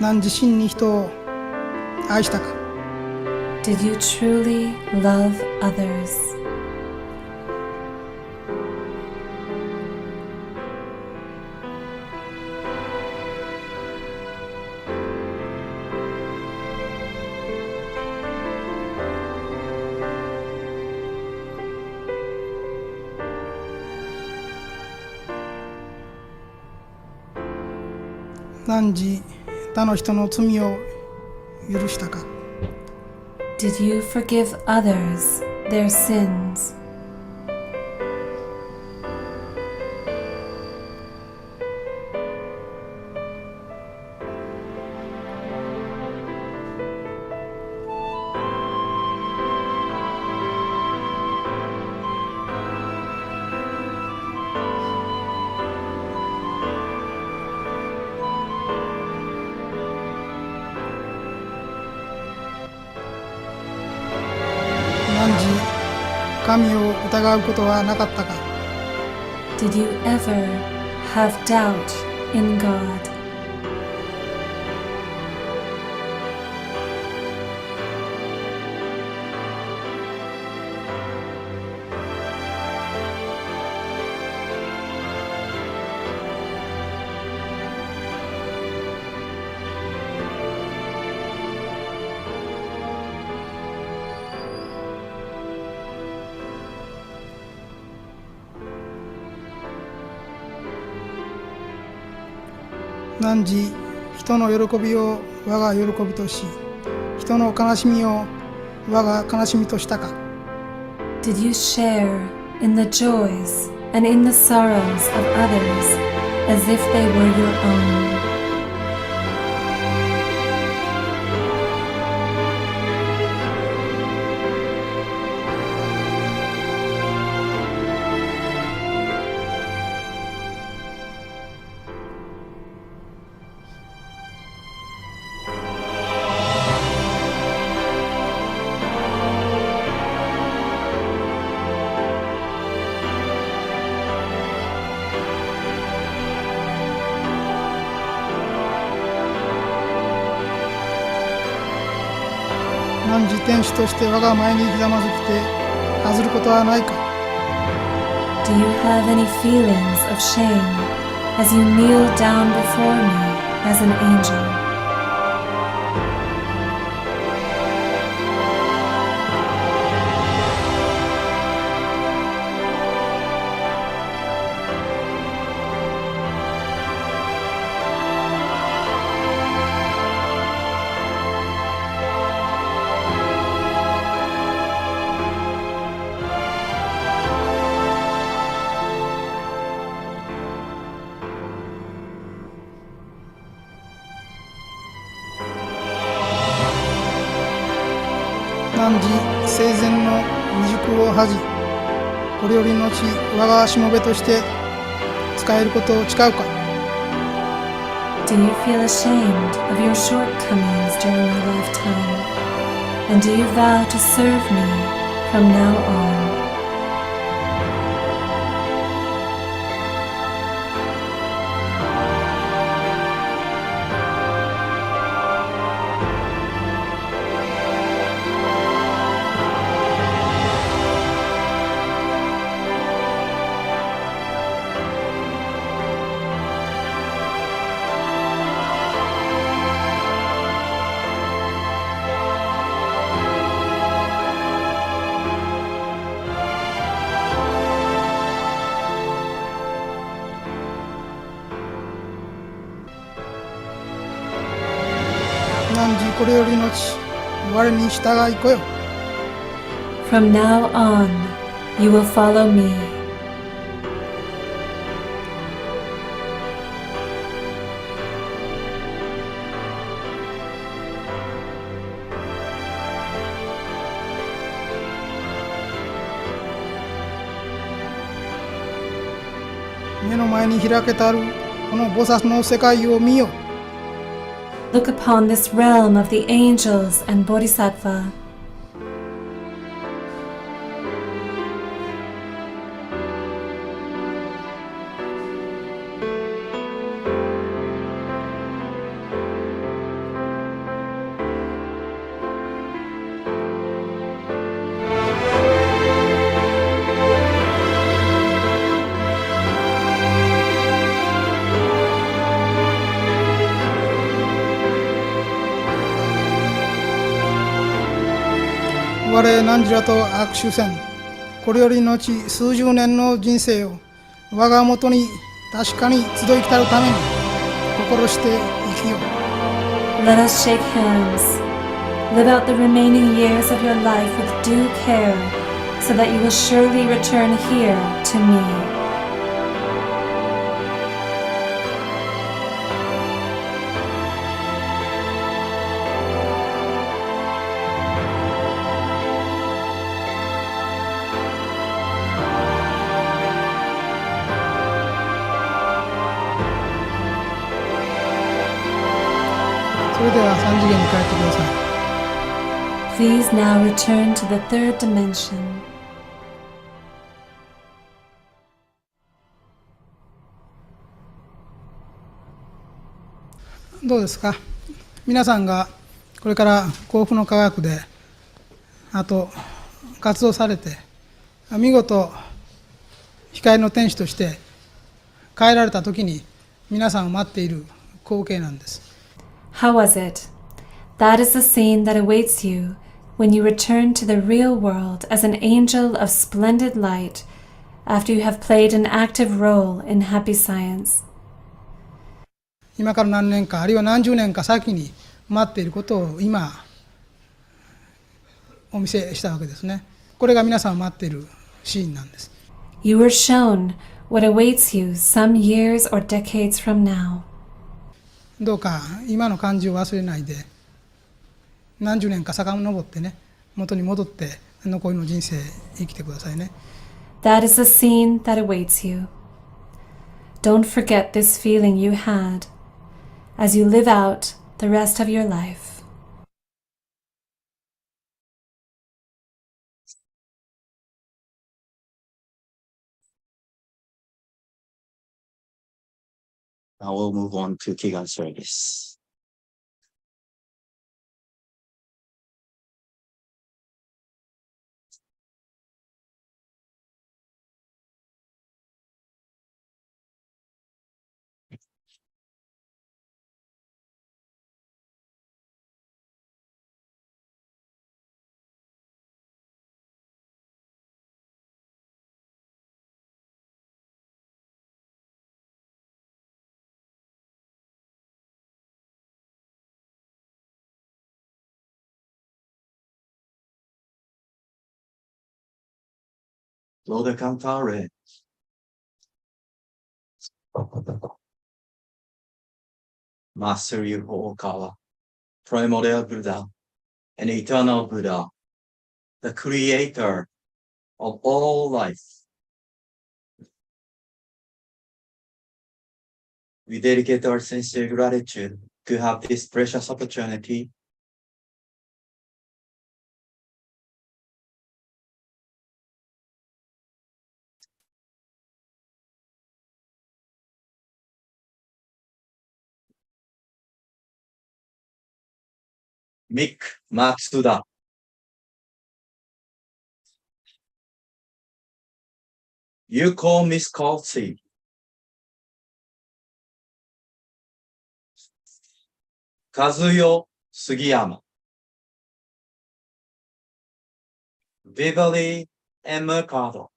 何自身に人を愛したか。 Did you truly love others?何時他の人の罪を許したか。 Did you forgive others their sins? 何時神を疑うことはなかったか。 Did you ever have doubt in God? 何時人の喜びを我が喜びとし、人の悲しみを我が悲しみとしたか。 Did you share in the joys and in the sorrows of others as if they were your own? 何時天使として我が前にひざまずきて恥ずることはないか。 Do you have any feelings of shame as you kneel down before me as an angel? 何時生前の未熟を恥じ、これより後我がしもべとして使えることを誓うか。 Do you feel ashamed of your shortcomings during your lifetime? And do you vow to serve me from now on? 何時これより後我に従いこよ。 From now on, you will follow me. 目の前に開けたるこの菩薩の世界を見よ。 Look upon this realm of the angels and bodhisattva. 「々何時らと握手せん。これより後数十年の人生を我が元に確かに集いきたるために心して生きよう。 Let us shake hands. Live out the remaining years of your life with due care, so that you will surely return here to me.それでは3次元に帰ってください。 Please now return to the third dimension. どうですか、皆さんがこれから幸福の科学であと活動されて見事光の天使として帰られた時に皆さんを待っている光景なんです。 How was it? That is the scene that awaits you when you return to the real world as an angel of splendid light after you have played an active role in happy science. 今から何年かあるいは何十年か先に待っていることを今お見せしたわけですね。これが皆さんを待っているシーンなんです。 You were shown what awaits you some years or decades from now. どうか今の感じを忘れないで何十年か遡ってね、元に戻って残りの人生生きてくださいね。 That is the scene that awaits you. Don't forget this feeling you had as you live out the rest of your life. Now we'll move on to Kigan service. Lord Cantare. Master Ryuho Okawa, primordial Buddha, and eternal Buddha, the creator of all life. We dedicate our sincere gratitude to have this precious opportunity Mick Matsuda. Yuko Miskolci. Kazuyo Sugiyama. Beverly M. Mercado.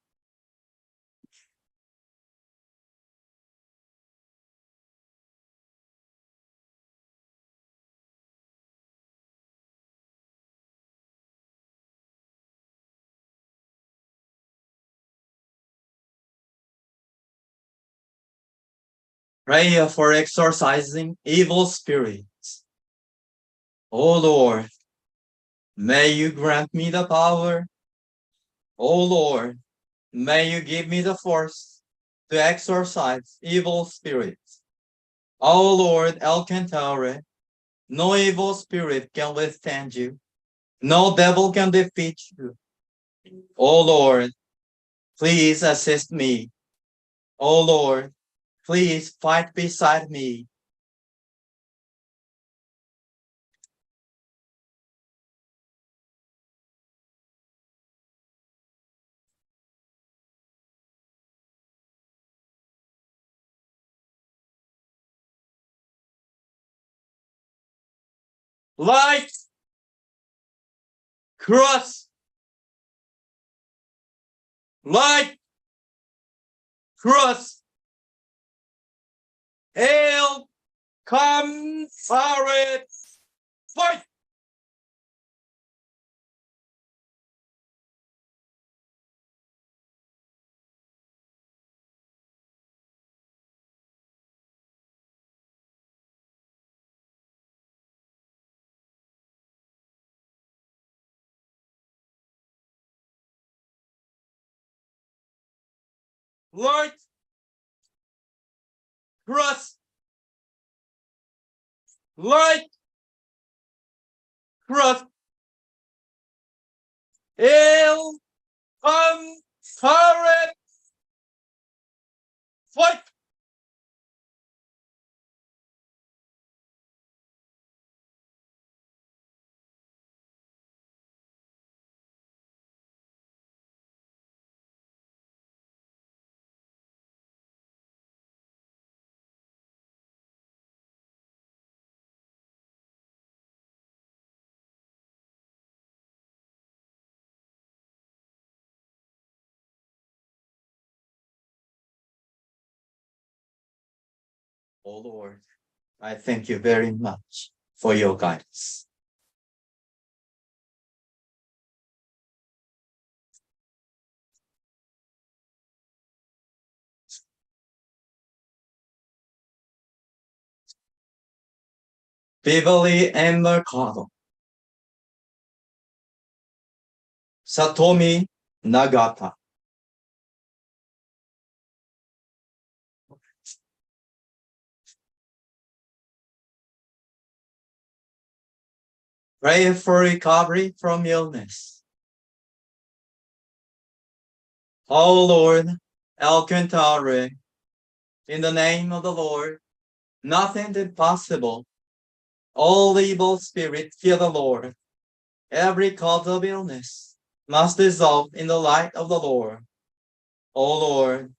Prayer for exorcising evil spirits. O Lord, may you grant me the power. O Lord, may you give me the force to exorcise evil spirits. O Lord El Centauri, no evil spirit can withstand you. No devil can defeat you. O Lord, please assist me. O Lord, please fight beside me. Light, cross, light, cross, hail, come, forward, fight! Light, cross, light, cross, hail, come, forward, fight! Oh Lord, I thank you very much for your guidance. Beverly and Mercado. Satomi Nagata. Pray for recovery from illness. Oh Lord, Alcantara, in the name of the Lord, nothing is impossible. All evil spirits fear the Lord. Every cause of illness must dissolve in the light of the Lord. O Lord,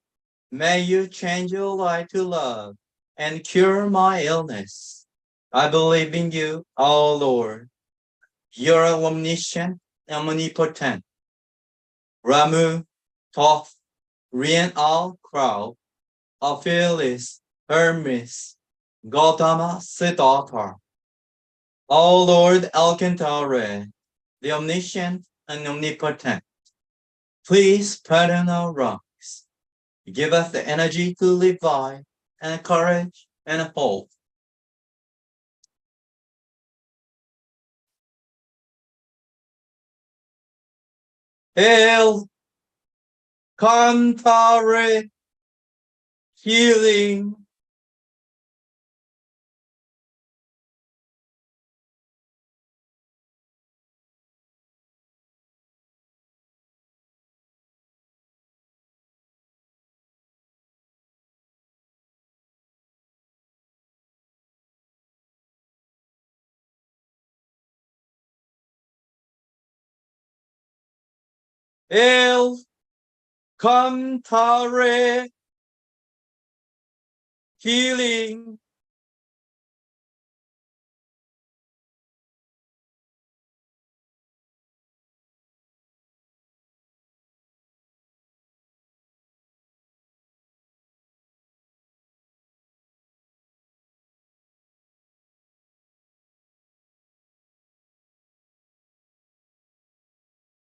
may you change your light to love and cure my illness. I believe in you, O Lord. You're omniscient and omnipotent. Ramu, Thoth, Rien Al Crow, Ophelis, Hermes, Gautama, Siddhartha. O Lord Alcantara, the omniscient and omnipotent, please pardon our wrongs. Give us the energy to live by, and courage and hope. Hail, Cantare, healing. Hail, Cantare, healing.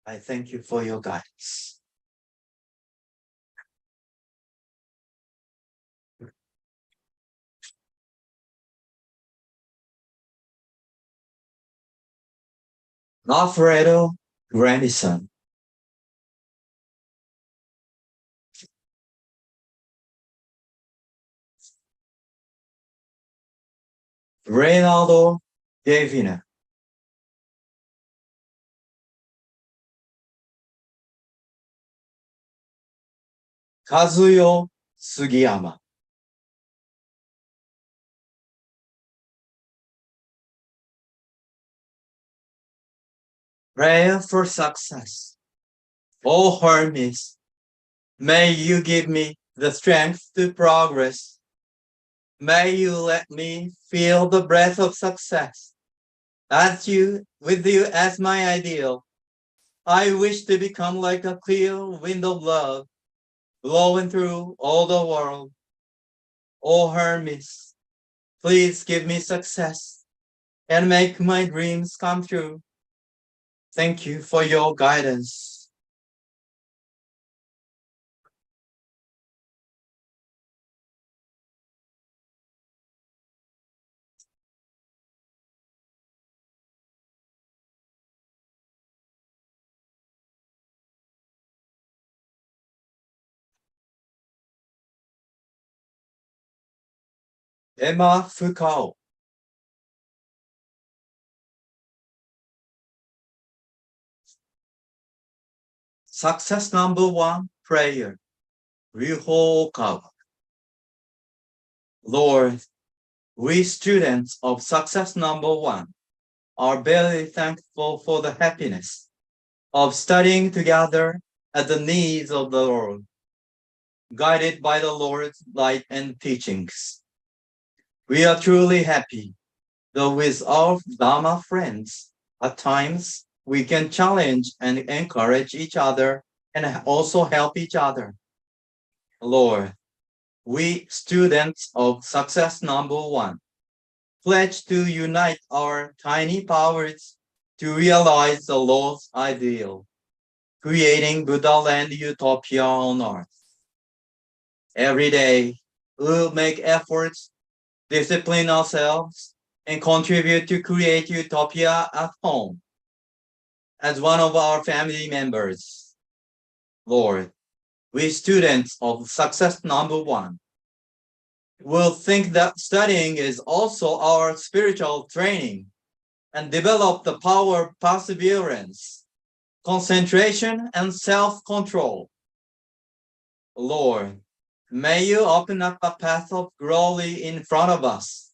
I thank you for your guidance. Alfredo, grandson. Reynaldo Davina. Kazuyo Sugiyama. Prayer for success. Oh Hermes, may you give me the strength to progress. May you let me feel the breath of success. With you as my ideal. I wish to become like a clear wind of love, blowing through all the world. Oh Hermes, please give me success and make my dreams come true. Thank you for your guidance. Emma Fukao. Success number 1, prayer. Ryuho Okawa. Lord, we students of success number 1 are very thankful for the happiness of studying together at the needs of the Lord, guided by the Lord's light and teachings. We are truly happy, though with our Dharma friends, at times we can challenge and encourage each other and also help each other. Lord, we students of success number 1 pledge to unite our tiny powers to realize the Lord's ideal, creating Buddha land utopia on earth. Every day, we'll make efforts, discipline ourselves, and contribute to create utopia at home. As one of our family members, Lord, we students of success number 1 will think that studying is also our spiritual training and develop the power of perseverance, concentration, and self-control. Lord, may you open up a path of glory in front of us.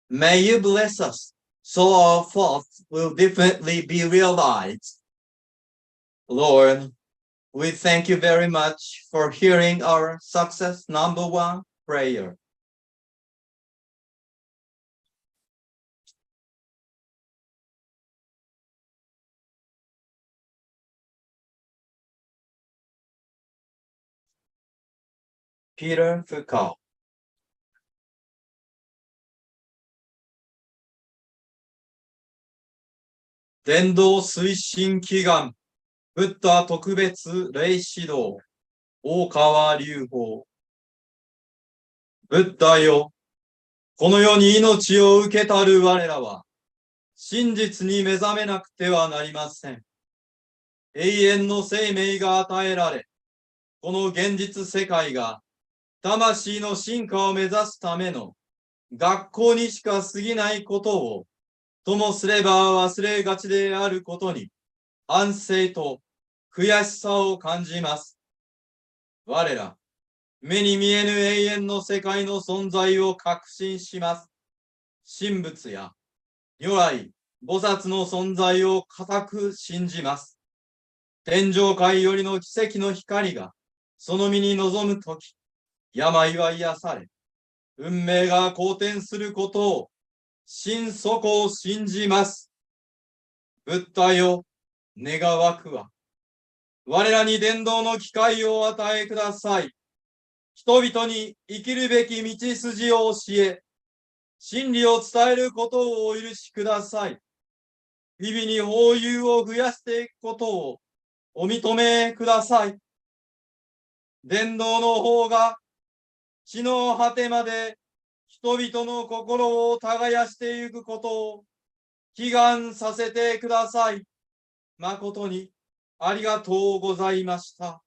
May you bless us so our thoughts will definitely be realized. Lord, we thank you very much for hearing our success number 1 prayer. Peter Foucault. Dendo Suishin Kigan ブッダ特別霊指導、大川隆法。ブッダよ、この世に命を受けたる我らは、真実に目覚めなくてはなりません。永遠の生命が与えられ、この現実世界が、魂の進化を目指すための学校にしか過ぎないことを、ともすれば忘れがちであることに、反省と悔しさを感じます。我ら、目に見えぬ永遠の世界の存在を確信します。神仏や如来、菩薩の存在を固く信じます。天上界よりの奇跡の光がその身に臨むとき、病は癒され、運命が好転することを心底信じます。ブッダよ、願わくは、我らに伝道の機会を与えください。人々に生きるべき道筋を教え、真理を伝えることをお許しください。日々に法友を増やしていくことをお認めください。伝道の方が地の果てまで人々の心を耕していくことを祈願させてください。誠にありがとうございました。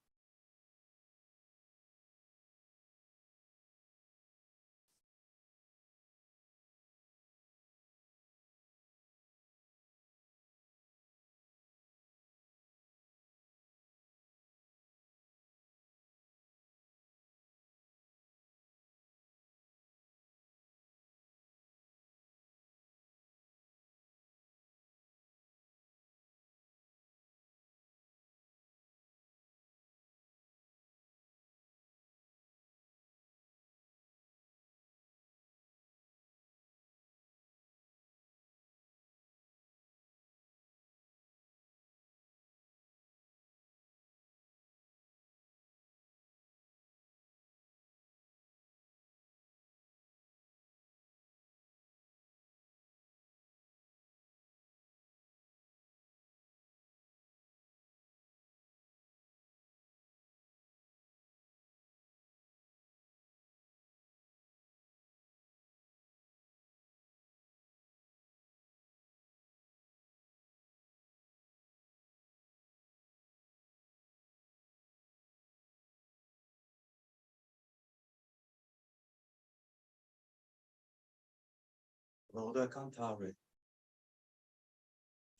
Lord Akawa,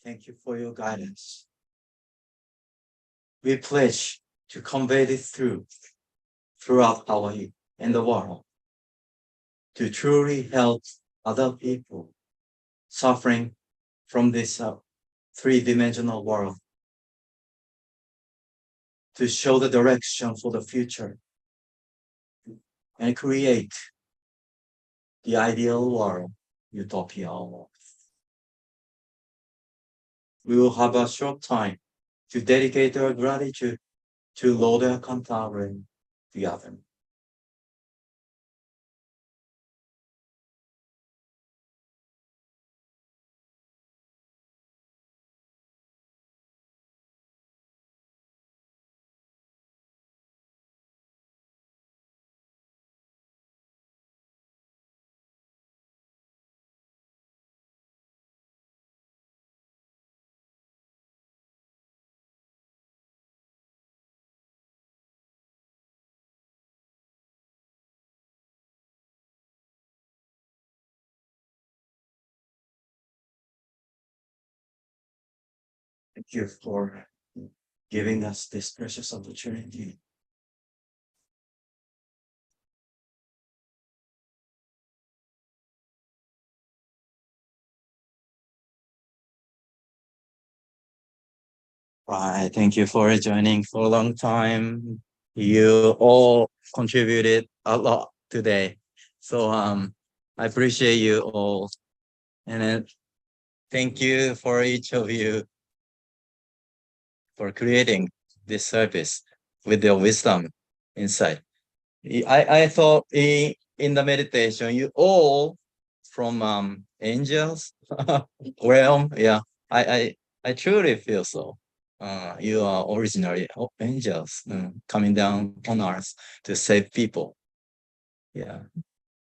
thank you for your guidance. We pledge to convey this throughout Hawaii and the world, to truly help other people suffering from this three-dimensional world, to show the direction for the future and create the ideal world, utopia world. We will have a short time to dedicate our gratitude to Lord Akawa, the other. Thank you for giving us this precious opportunity. Right, thank you for joining for a long time. You all contributed a lot today. So I appreciate you all. And then thank you for each of you for creating this service with your wisdom inside. I thought in the meditation, you all from angels realm. Yeah, I truly feel so. You are originally angels coming down on earth to save people. Yeah,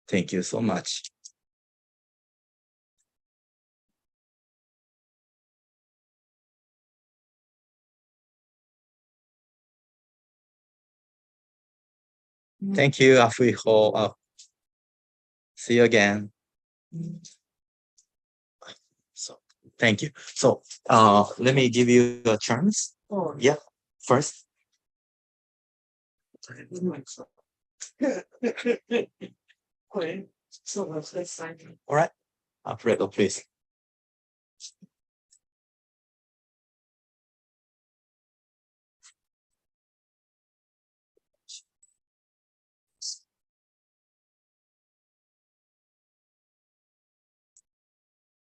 thank you so much. Thank you, Ryuho. See you again. So thank you. So let me give you a chance. Oh yeah, first. All right, Alfredo, please.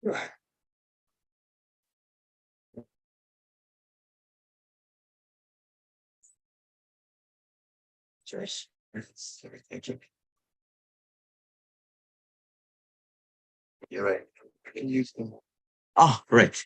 Right. Joyce. Thank you. You're right. Can you use them? Ah, right.